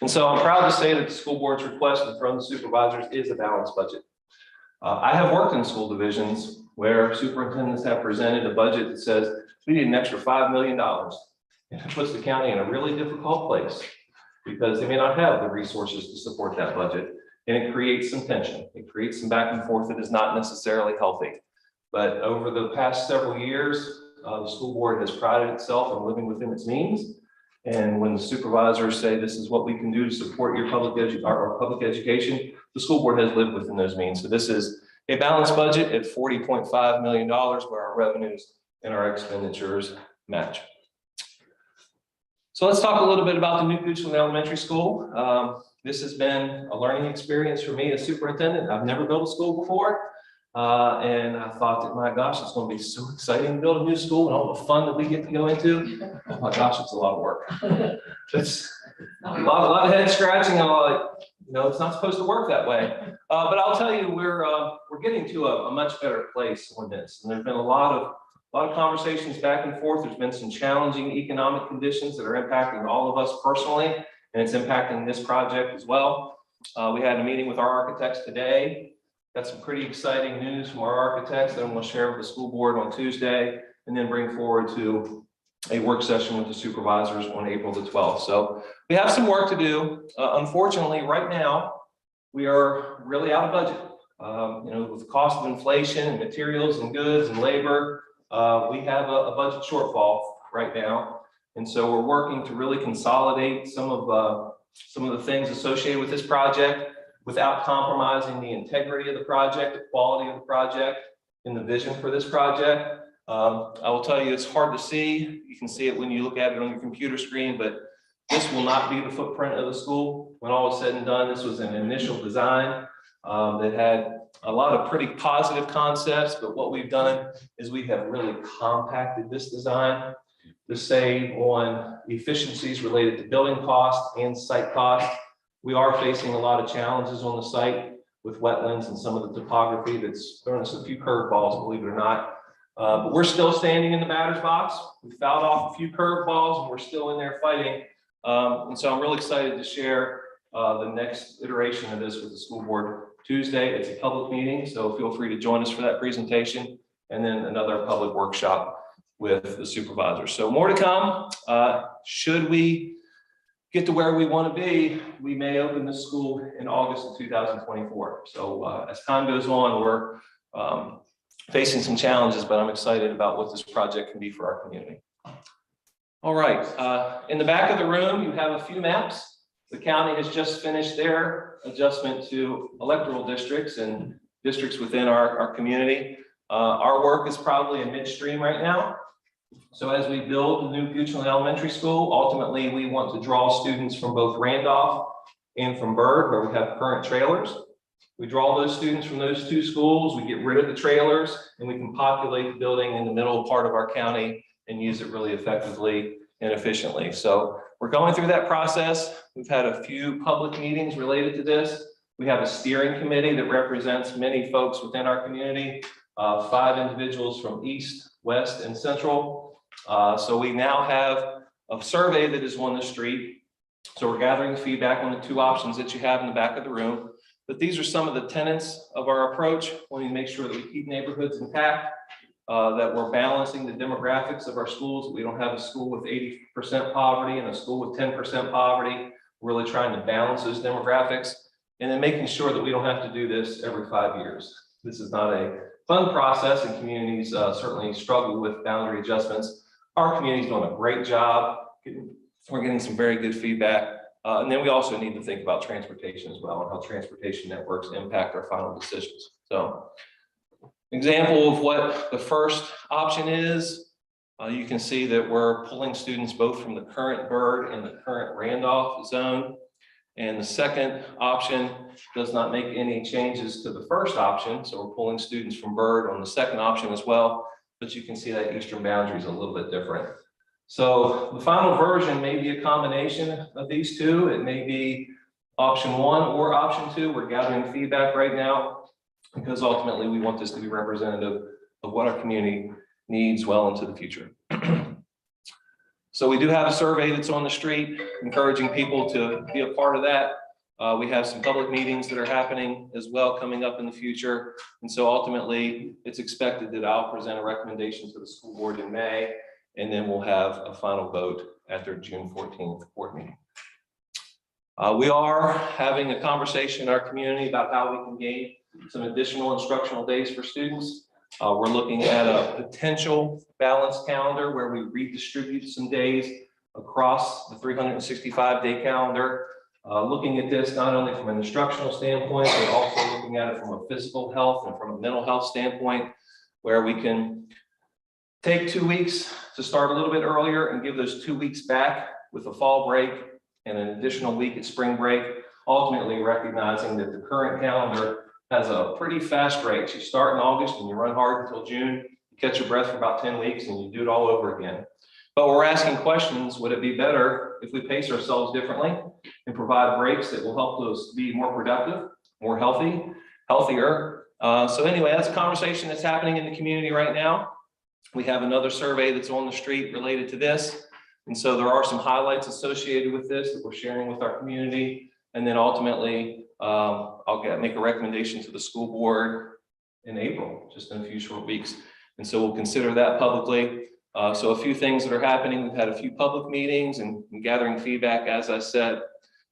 And so I'm proud to say that the school board's request from the supervisors is a balanced budget. I have worked in school divisions where superintendents have presented a budget that says we need an extra $5 million. And it puts the county in a really difficult place because they may not have the resources to support that budget. And it creates some tension. It creates some back and forth that is not necessarily healthy. But over the past several years, the school board has prided itself on living within its means. And when the supervisors say this is what we can do to support your public education, the school board has lived within those means. So this is a balanced budget at $40.5 million where our revenues and our expenditures match. So let's talk a little bit about the new Goochland Elementary School. This has been a learning experience for me as superintendent. I've never built a school before. And I thought that, my gosh, it's going to be so exciting to build a new school and all the fun that we get to go into. Oh my gosh, it's a lot of work. It's a lot of head scratching. I'm like, it's not supposed to work that way. But I'll tell you, we're getting to a much better place on this. And there's been a lot of conversations back and forth. There's been some challenging economic conditions that are impacting all of us personally, and it's impacting this project as well. We had a meeting with our architects today. Got some pretty exciting news from our architects that I'm going to share with the school board on Tuesday, and then bring forward to a work session with the supervisors on April the 12th. So we have some work to do. Unfortunately, right now, we are really out of budget. With the cost of inflation and materials and goods and labor, we have a budget shortfall right now. And so we're working to really consolidate some of the things associated with this project without compromising the integrity of the project, the quality of the project, and the vision for this project. I will tell you, it's hard to see. You can see it when you look at it on your computer screen, but this will not be the footprint of the school. When all is said and done, this was an initial design that had a lot of pretty positive concepts, but what we've done is we have really compacted this design. to save on efficiencies related to building costs and site costs. We are facing a lot of challenges on the site with wetlands and some of the topography that's throwing us a few curveballs, believe it or not. But we're still standing in the batter's box. We fouled off a few curveballs and we're still in there fighting. And so I'm really excited to share the next iteration of this with the school board Tuesday. It's a public meeting, so feel free to join us for that presentation, and then another public workshop with the supervisors. So more to come. Should we get to where we want to be, we may open the school in August of 2024. So as time goes on, we're facing some challenges, but I'm excited about what this project can be for our community. All right, in the back of the room, you have a few maps. The county has just finished their adjustment to electoral districts and districts within our community. Our work is probably in midstream right now. So as we build the new Goochland Elementary School, ultimately we want to draw students from both Randolph and from Byrd, where we have current trailers. We draw those students from those two schools, we get rid of the trailers, and we can populate the building in the middle part of our county and use it really effectively and efficiently. So we're going through that process. We've had a few public meetings related to this. We have a steering committee that represents many folks within our community, 5 individuals from East, West, and Central. So we now have a survey that is on the street. So we're gathering feedback on the 2 options that you have in the back of the room. But these are some of the tenets of our approach. We need to make sure that we keep neighborhoods intact, that we're balancing the demographics of our schools. We don't have a school with 80% poverty and a school with 10% poverty. We're really trying to balance those demographics, and then making sure that we don't have to do this every 5 years. This is not a fun process, and communities certainly struggle with boundary adjustments. Our community is doing a great job. We're getting some very good feedback. And then we also need to think about transportation as well, and how transportation networks impact our final decisions. So, example of what the first option is, you can see that we're pulling students both from the current Byrd and the current Randolph zone. And the second option does not make any changes to the first option. So we're pulling students from Byrd on the second option as well, but you can see that eastern boundary is a little bit different. So the final version may be a combination of these two. It may be option 1 or option 2. We're gathering feedback right now, because ultimately we want this to be representative of what our community needs well into the future. So we do have a survey that's on the street, encouraging people to be a part of that. We have some public meetings that are happening as well coming up in the future. And so ultimately it's expected that I'll present a recommendation to the school board in May, and then we'll have a final vote at their June 14th board meeting. We are having a conversation in our community about how we can gain some additional instructional days for students. We're looking at a potential balanced calendar where we redistribute some days across the 365-day calendar. Looking at this not only from an instructional standpoint, but also looking at it from a physical health and from a mental health standpoint, where we can take 2 weeks to start a little bit earlier and give those 2 weeks back with a fall break and an additional week at spring break, ultimately recognizing that the current calendar has a pretty fast rate. You start in August and you run hard until June, you catch your breath for about 10 weeks and you do it all over again. But we're asking questions, would it be better if we pace ourselves differently and provide breaks that will help us be more productive, more healthier? So anyway, that's a conversation that's happening in the community right now. We have another survey that's on the street related to this. And so there are some highlights associated with this that we're sharing with our community. And then ultimately, I'll make a recommendation to the school board in April, just in a few short weeks. And so we'll consider that publicly. So a few things that are happening. We've had a few public meetings and gathering feedback, as I said.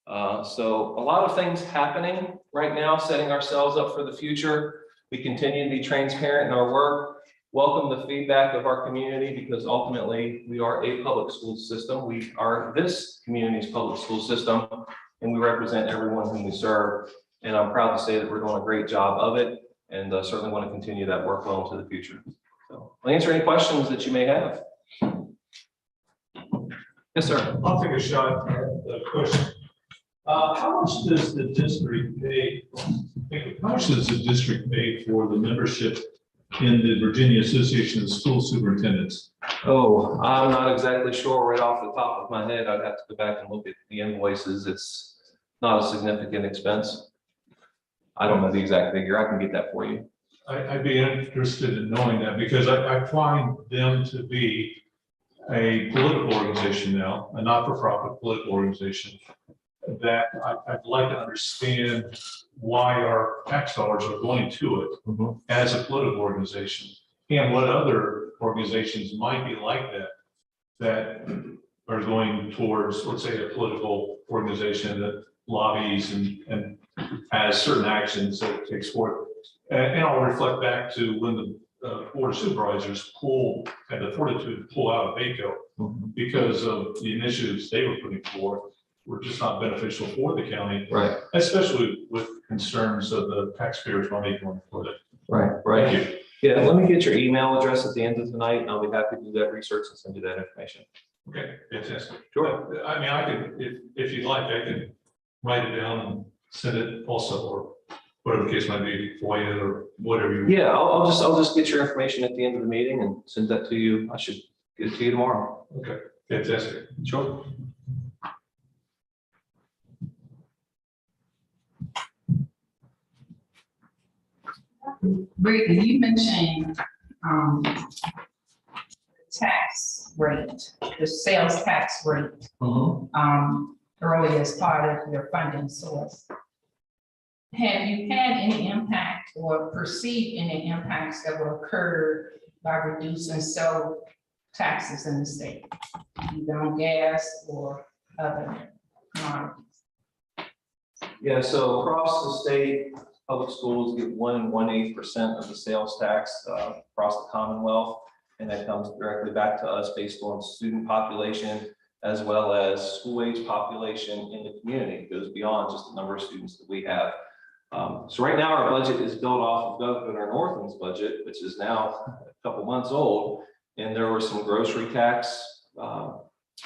So a lot of things happening right now, setting ourselves up for the future. We continue to be transparent in our work. Welcome the feedback of our community, because ultimately we are a public school system. We are this community's public school system, and we represent everyone whom we serve. And I'm proud to say that we're doing a great job of it, and certainly want to continue that work well into the future. So I'll answer any questions that you may have. Yes, sir. I'll take a shot at the question. How much does the district pay? How much does the district pay for the membership in the Virginia Association of School Superintendents? Oh, I'm not exactly sure right off the top of my head. I'd have to go back and look at the invoices. It's not a significant expense. I don't know the exact figure. I can get that for you. I'd be interested in knowing that because I find them to be a political organization now, a not-for-profit political organization, that I'd like to understand why our tax dollars are going to it as a political organization, and what other organizations might be like that are going towards, let's say, a political organization that lobbies and has certain actions that it takes forth. And I'll reflect back to when the Board of Supervisors had the fortitude to pull out of VACO because of the initiatives they were putting forth were just not beneficial for the county, Right, especially with concerns of the taxpayers' money going forward. right. Thank you. Yeah, let me get your email address at the end of tonight, and I'll be happy to do that research and send you that information. Okay, fantastic. Sure. I mean, I could, if you'd like, I could write it down and send it also, or whatever the case might be, for you or whatever you. Yeah, I'll just get your information at the end of the meeting and send that to you. I should get it to you tomorrow. Okay, fantastic. Sure. Brady, you mentioned, tax rate, the sales tax rate, earlier as part of your funding source. Have you had any impact or perceived any impacts that will occur by reducing sales taxes in the state, either on gas or other commodities? Yeah, so across the state, public schools get 1 1/8% of the sales tax across the Commonwealth. And that comes directly back to us based on student population as well as school age population in the community. It goes beyond just the number of students that we have. So right now our budget is built off of Governor Northam's budget, which is now a couple months old. And there was some grocery tax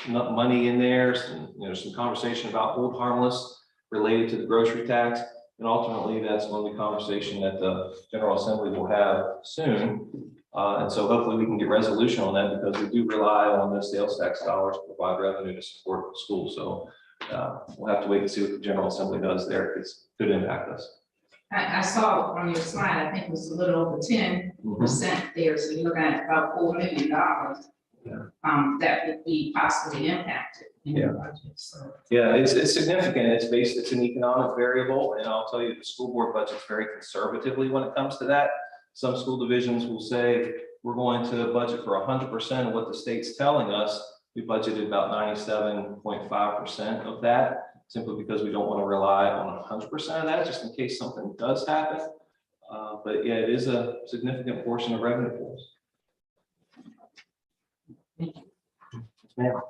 money in there, some conversation about hold harmless related to the grocery tax. And ultimately, that's going to be a conversation that the General Assembly will have soon. And so hopefully we can get resolution on that because we do rely on those sales tax dollars to provide revenue to support the school. So we'll have to wait and see what the General Assembly does there. It could impact us. I saw on your slide, I think it was a little over 10% there, so you're looking at about $4 million. That would be possibly impacted in your budget. So. Yeah, it's significant. It's an economic variable, and I'll tell you, the school board budgets very conservatively when it comes to that. Some school divisions will say we're going to budget for 100% of what the state's telling us. We budgeted about 97.5% of that, simply because we don't want to rely on 100% of that, just in case something does happen. But yeah, it is a significant portion of revenue for us. Thank you. Yes, ma'am.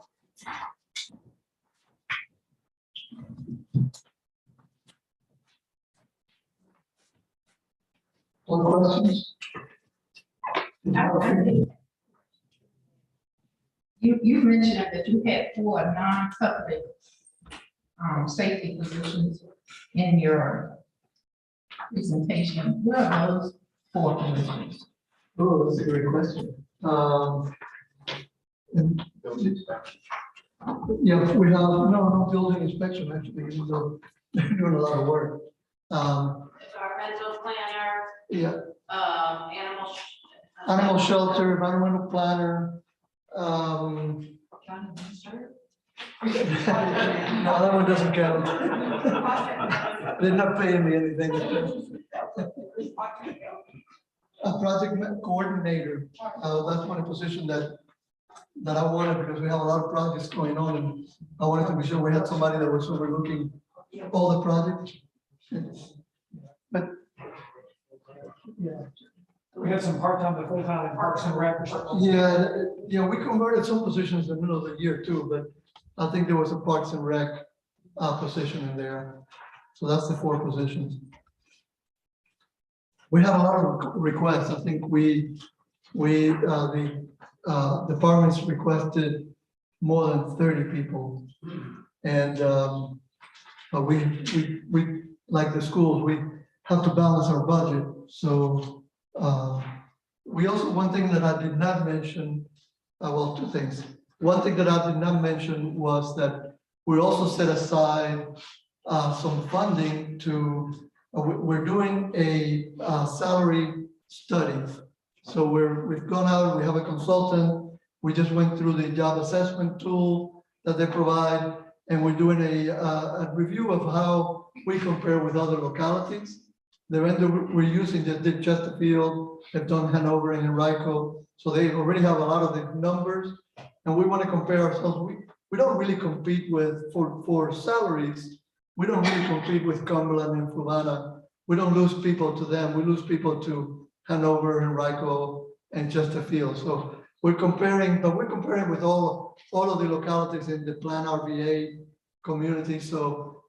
Other questions? You mentioned that you had 4 non-public safety positions in your presentation. What are those 4 positions? Oh, that's a great question. Yeah, we have, no building inspection, actually, even though they're doing a lot of work. Environmental planner, Yeah, animal. animal shelter, environmental planner. No, that one doesn't count. They're not paying me anything. A project coordinator, that's one position that I wanted because we have a lot of projects going on, and I wanted to be sure we had somebody that was overlooking all the projects. But yeah. We had some part-time to full-time in Parks and Rec or something. Yeah, we converted some positions in the middle of the year too, but I think there was a Parks and Rec position in there. So that's the 4 positions. We have a lot of requests. I think the departments requested more than 30 people. And we like the schools, we have to balance our budget. So We also, one thing that I did not mention, well, two things. One thing that I did not mention was that we also set aside some funding to, we're doing a salary study. So we've gone out, we have a consultant, we just went through the job assessment tool that they provide, and we're doing a review of how we compare with other localities. The vendor we're using just did Chesterfield, they've done Hanover and Henrico, so they already have a lot of the numbers, and we want to compare ourselves. We don't really compete with, for salaries, we don't really compete with Cumberland and Fluvanna. We don't lose people to them, we lose people to Hanover, Henrico, and Chesterfield. So we're comparing, but we're comparing with all of the localities in the Plan RVA community. So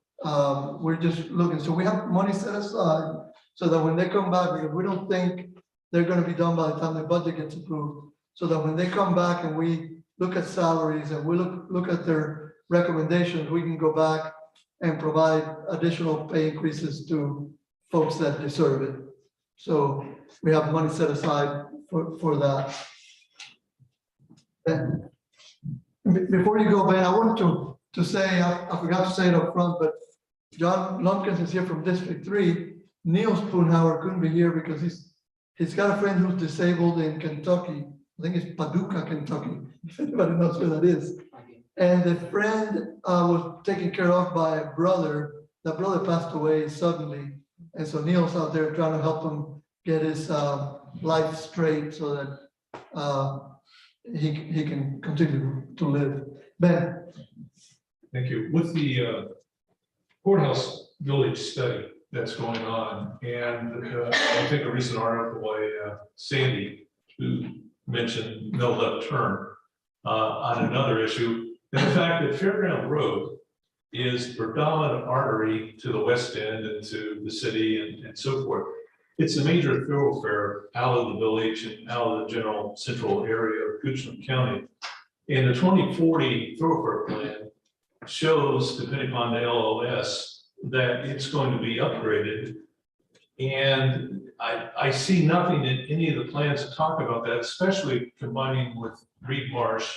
we're just looking, so we have money set aside so that when they come back, because we don't think they're going to be done by the time the budget gets approved, so that when they come back and we look at salaries and we look at their recommendations, we can go back and provide additional pay increases to folks that deserve it. So we have money set aside for that. And before you go, Ben, I wanted to say, I forgot to say it up front, but John Lumpkins is here from District 3. Neil Spoonhauer couldn't be here because he's got a friend who's disabled in Kentucky. I think it's Paducah, Kentucky, if anybody knows where that is. And the friend was taken care of by a brother. That brother passed away suddenly. And so Neil's out there trying to help him get his life straight so that he can continue to live. Ben. Thank you. With the courthouse village study that's going on, and I think a recent article by Sandy, who mentioned no left turn on another issue, and the fact that Fairground Road is the predominant artery to the west end and to the city and so forth. It's a major thoroughfare out of the village and out of the general central area of Goochland County. And the 2040 thoroughfare plan shows, depending on the LOS, that it's going to be upgraded. And I see nothing in any of the plans to talk about that, especially combining with Reed Marsh,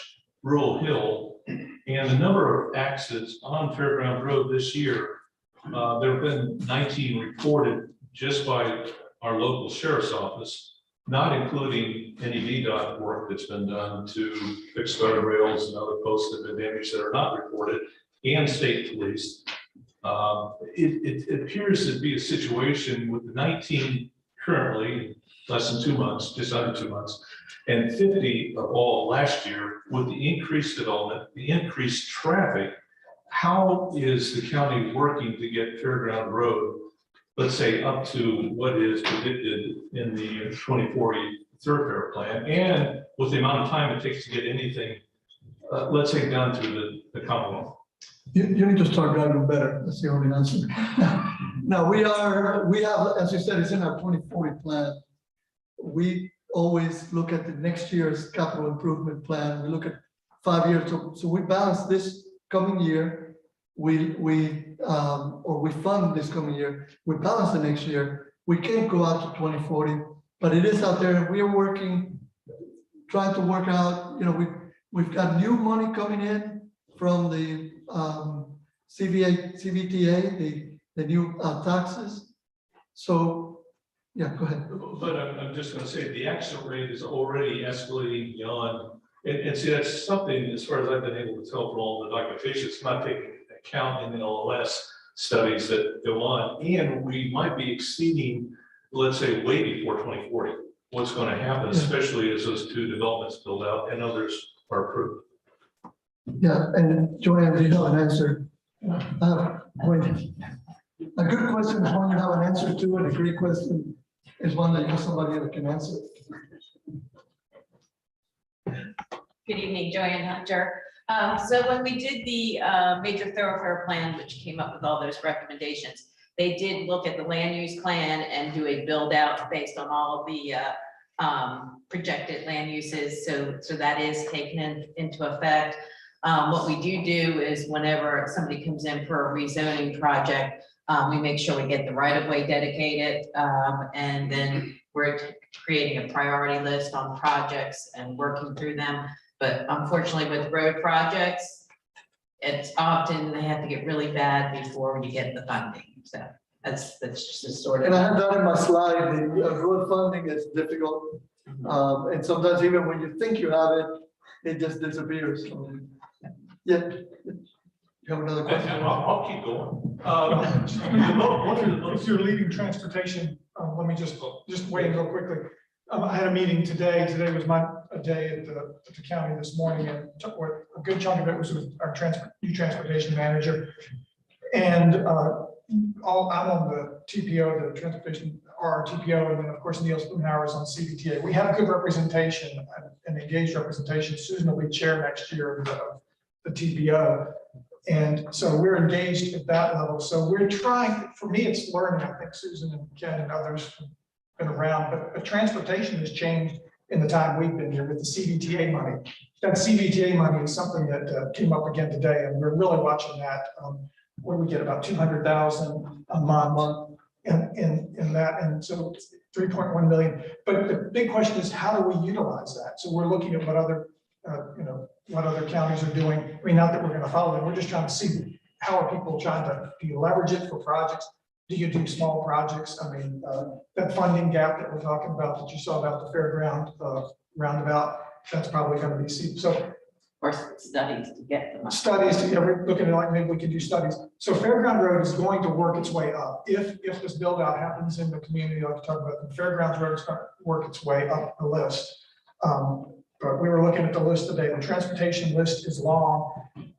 Rural Hill, and the number of accidents on Fairground Road this year. There have been 19 reported just by our local sheriff's office, not including any VDOT work that's been done to fix guardrails and other posts that have been damaged that are not reported, and state police. It appears to be a situation with the 19 currently, less than 2 months, just under 2 months, and 50 of all last year. With the increased development, the increased traffic, how is the county working to get Fairground Road, let's say, up to what is predicted in the 2040 thoroughfare plan, and with the amount of time it takes to get anything, let's say, down to the Commonwealth? You need to start driving better. That's the only answer. Now we have, as you said, it's in our 2040 plan. We always look at the next year's capital improvement plan. We look at 5 years. So we balance this coming year. We fund this coming year. We balance the next year. We can't go out to 2040, but it is out there. We are working, trying to work out, we've got new money coming in from the CVTA, the new taxes. So, yeah, go ahead. But I'm just going to say the accident rate is already escalating beyond, and see, that's something, as far as I've been able to tell from all the documentation, it's not taking account in the LOS studies that go on, and we might be exceeding, let's say, way before 2040. What's going to happen, especially as those two developments build out and others are approved. Yeah, and Joanne, do you have an answer? A good question is one you have an answer to, and a great question is one that you have somebody that can answer. Good evening, Joanne Hunter. So when we did the major thoroughfare plan, which came up with all those recommendations, they did look at the land use plan and do a build out based on all of the projected land uses. So that is taken into effect. What we do is whenever somebody comes in for a rezoning project, We make sure we get the right of way dedicated, and then we're creating a priority list on projects and working through them. But unfortunately, with road projects, it's often they have to get really bad before you get the funding. So that's just a sort of. And I had that in my slide, the road funding is difficult. And sometimes even when you think you have it, it just disappears. So, yeah. You have another question? I'll keep going. If you're leaving transportation, let me just weigh in real quickly. I had a meeting today. Today was my day at the county this morning, and a good chunk of it was with our new transportation manager. And I'm on the TPO, the transportation, our TPO, and then of course Neil Spoonhour is on CBTA. We have good representation and engaged representation. Susan will be chair next year of the TPO. And so we're engaged at that level. So we're trying, for me, it's learning. I think Susan and Ken and others have been around, but transportation has changed in the time we've been here with the CBTA money. That CBTA money is something that came up again today, and we're really watching that. Where we get about 200,000 a month in that, and so 3.1 million. But the big question is, how do we utilize that? So we're looking at what other what other counties are doing. I mean, not that we're going to follow them, we're just trying to see how are people trying to, do you leverage it for projects? Do you do small projects? I mean, that funding gap that we're talking about, that you saw about the fairground roundabout, that's probably going to be seen. So, Or studies to get them. studies, we're looking at like maybe we could do studies. So Fairground Road is going to work its way up. If this build out happens in the community, like you talked about, the Fairgrounds Road is going to work its way up the list. But we were looking at the list today. The transportation list is long,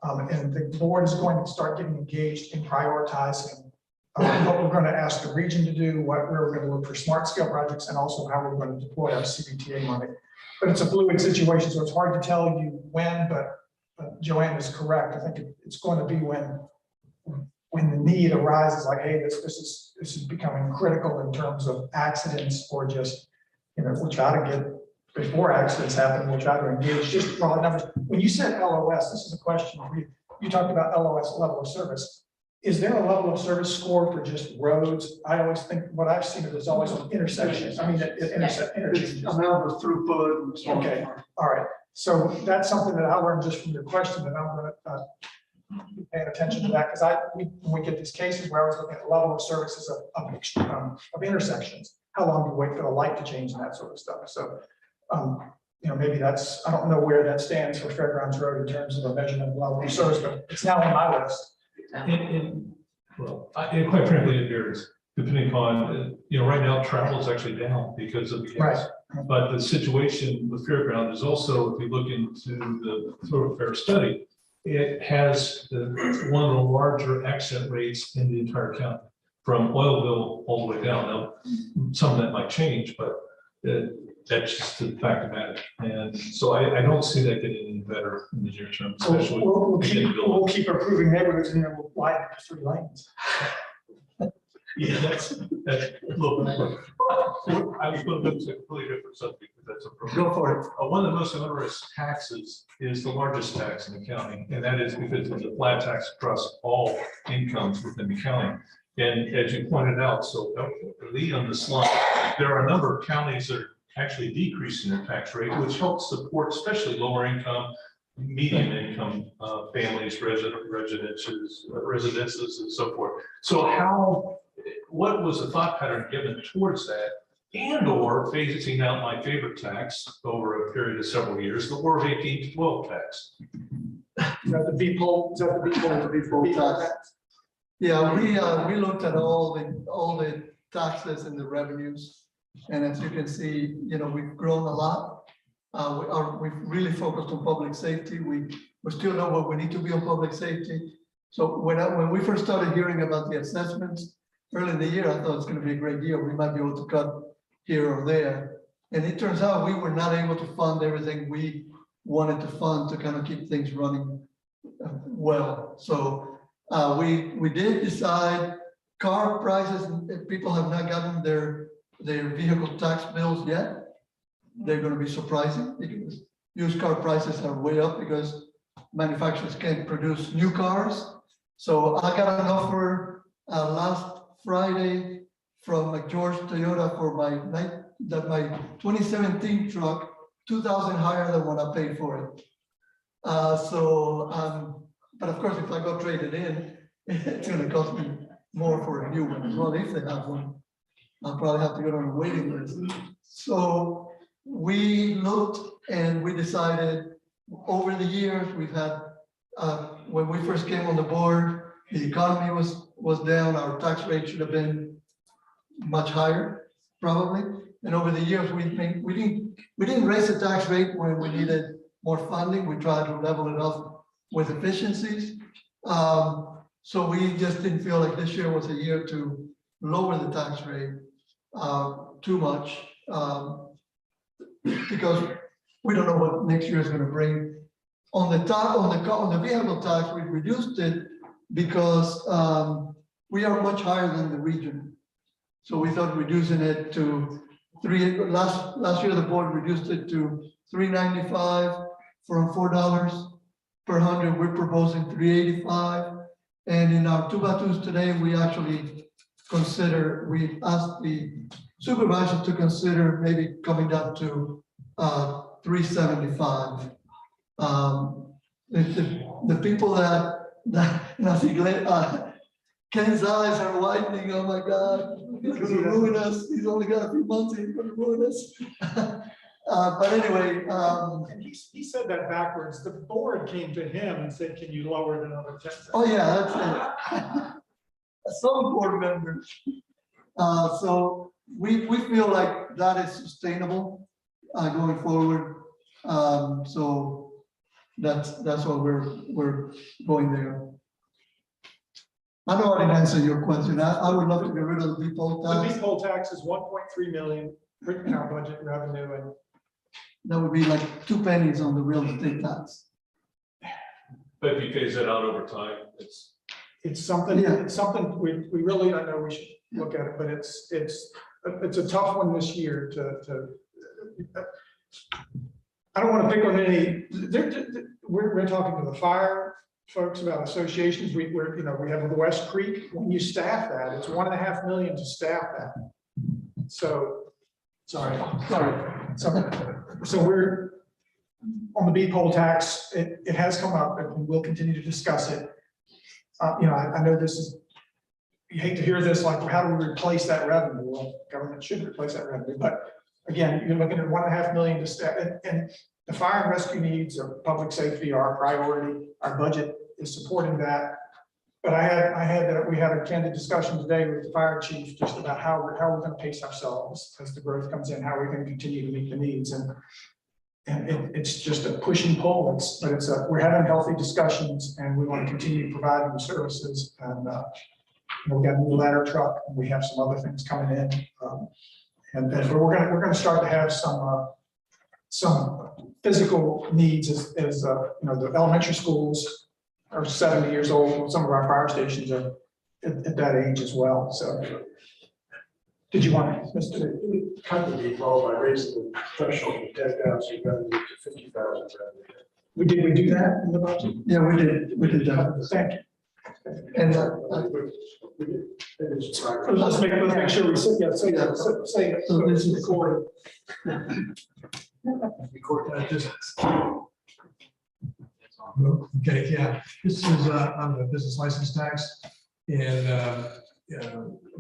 and the board is going to start getting engaged in prioritizing what we're going to ask the region to do, where we're going to look for smart scale projects, and also how we're going to deploy our CBTA money. But it's a fluid situation, so it's hard to tell you when, but Joanne is correct. I think it's going to be when the need arises, like, hey, this is becoming critical in terms of accidents, or just, we'll try to get, before accidents happen, we'll try to engage just raw numbers. When you said LOS, this is a question for you. You talked about LOS, level of service. Is there a level of service score for just roads? I always think what I've seen is always on intersections. I mean, interchanges. Amount of throughput. Okay, all right. So that's something that I learned just from your question, and I'm going to be paying attention to that, because when we get these cases where I was looking at the level of services of intersections, how long do you wait for the light to change and that sort of stuff? So, maybe that's, I don't know where that stands for Fairgrounds Road in terms of a measurement of level of service, but it's now on my list. Well, quite frankly, it varies depending upon, right now travel is actually down because of the gas. Right. But the situation with Fairground is also, if you look into the thoroughfare study, it has one of the larger accident rates in the entire county, from Oilville all the way down. Now, some of that might change, but that's just the fact of the matter. And so I don't see that getting any better in the near term, So especially. we'll keep improving neighborhoods, and then we'll widen it to 3 lanes. Yeah, that's a little bit. I was going to go to a completely different subject, but that's appropriate. Go for it. One of the most onerous taxes is the largest tax in the county, and that is because it's a flat tax across all incomes within the county. And as you pointed out, so Lee on the slide, there are a number of counties that are actually decreasing their tax rate, which helps support especially lower income, medium income families, residences, and so forth. So what was the thought pattern given towards that, and or phasing out my favorite tax over a period of several years, the War of 1812 tax? Is that the V-pole? Is that the V-pole tax? Yeah, we looked at all the taxes and the revenues, and as you can see, we've grown a lot. We've really focused on public safety. We still know what we need to be on public safety. So when we first started hearing about the assessments early in the year, I thought it's going to be a great year. We might be able to cut here or there, and it turns out we were not able to fund everything we wanted to fund to kind of keep things running well. So we did decide car prices. People have not gotten their vehicle tax bills yet. They're going to be surprising, because used car prices are way up because manufacturers can't produce new cars. So I got an offer last Friday from McGeorge Toyota for my 2017 truck, 2,000 higher than what I paid for it. But of course, if I go trade it in, it's gonna cost me more for a new one as well, if they have one. I'll probably have to go on a waiting list. So we looked and we decided over the years, we've had, when we first came on the board, the economy was down, our tax rate should have been much higher, probably. And over the years, we didn't raise the tax rate when we needed more funding. We tried to level it up with efficiencies. So we just didn't feel like this year was a year to lower the tax rate too much, because we don't know what next year is going to bring. On the vehicle tax, we reduced it because we are much higher than the region. So we thought reducing it to last year the board reduced it to $3.95 from $4 per 100. We're proposing $3.85. And in our 2x2s today, we actually we asked the supervisor to consider maybe coming down to $3.75. The people that Ken's eyes are widening. Oh my God, he's gonna ruin us. He's only got a few months, he's gonna ruin us. But anyway, And he said that backwards. The board came to him and said, can you lower it another 10 cents? oh yeah, that's it. Some board members. So we feel like that is sustainable going forward. So that's what we're going there. I know I didn't answer your question. I would love to get rid of the default The tax. default tax is 1.3 million in our budget revenue, and That would be like 2 pennies on the real estate tax. But if you phase that out over time, it's something, Yeah. it's something we really, I know we should look at it, but it's a tough one this year to I don't want to pick on any, we're talking to the fire folks about associations. We have the West Creek. When you staff that, it's $1.5 million to staff that. So, sorry. So we're on the B poll tax. It has come up, and we'll continue to discuss it. I know this is, you hate to hear this, like, how do we replace that revenue? Well, government should replace that revenue, but again, you're looking at $1.5 million to staff, and the fire and rescue needs of public safety are our priority. Our budget is supporting that. But we had a candid discussion today with the fire chief just about how we're going to pace ourselves as the growth comes in, how we're going to continue to meet the needs. And it's just a push and pull. We're having healthy discussions, and we want to continue providing the services. And we got a new ladder truck, and we have some other things coming in. But we're going to start to have some physical needs as the elementary schools are 70 years old. Some of our fire stations are at that age as well. So, did you want to, Mr. Cut the default by raising the threshold from 10,000 revenue to 50,000 revenue. Did we do that in the budget? Yeah, we did that. Thank you. And Let's make sure we say it. So this is recorded. Okay, yeah, this is on the business license tax, and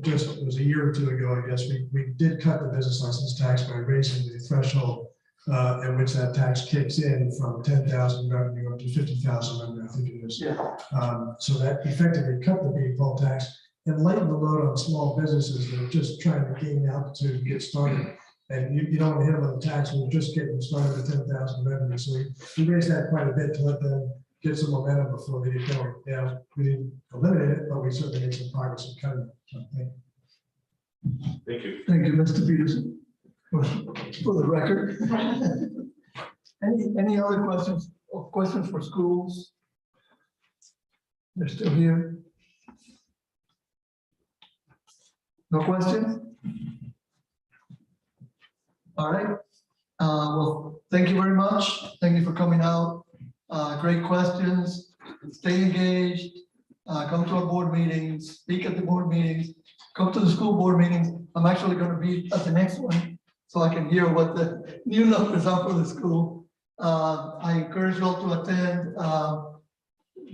just it was a year or two ago, I guess, we did cut the business license tax by raising the threshold at which that tax kicks in from 10,000 revenue up to 50,000 revenue, I think it is. Yeah. So that effectively cut the default tax and lightened the load on small businesses that are just trying to gain altitude and get started. And you don't hit them on the tax when you're just getting started with 10,000 revenue. So we raised that quite a bit to let them get some momentum before they get going. Yeah, we didn't eliminate it, but we certainly made some progress in cutting it. thank you. thank you, Mr. Peterson, for the record. Any other questions or questions for schools? They're still here. No questions? All right. Well, thank you very much. Thank you for coming out. Great questions. Stay engaged. come to our board meetings, speak at the board meetings, come to the school board meetings. I'm actually gonna be at the next one, so I can hear what the new numbers are for the school. I encourage you all to attend.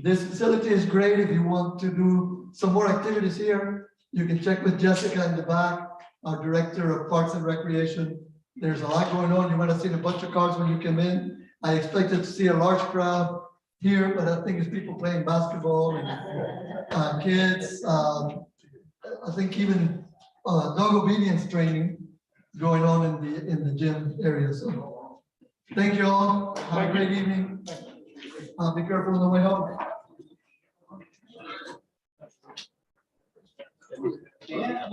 This facility is great. If you want to do some more activities here, you can check with Jessica in the back, our Director of Parks and Recreation. There's a lot going on. You might have seen a bunch of cars when you came in. I expected to see a large crowd here, but I think it's people playing basketball and kids. I think even dog obedience training going on in the gym area. So thank you all. Have a great evening. Be careful on the way home. Yeah.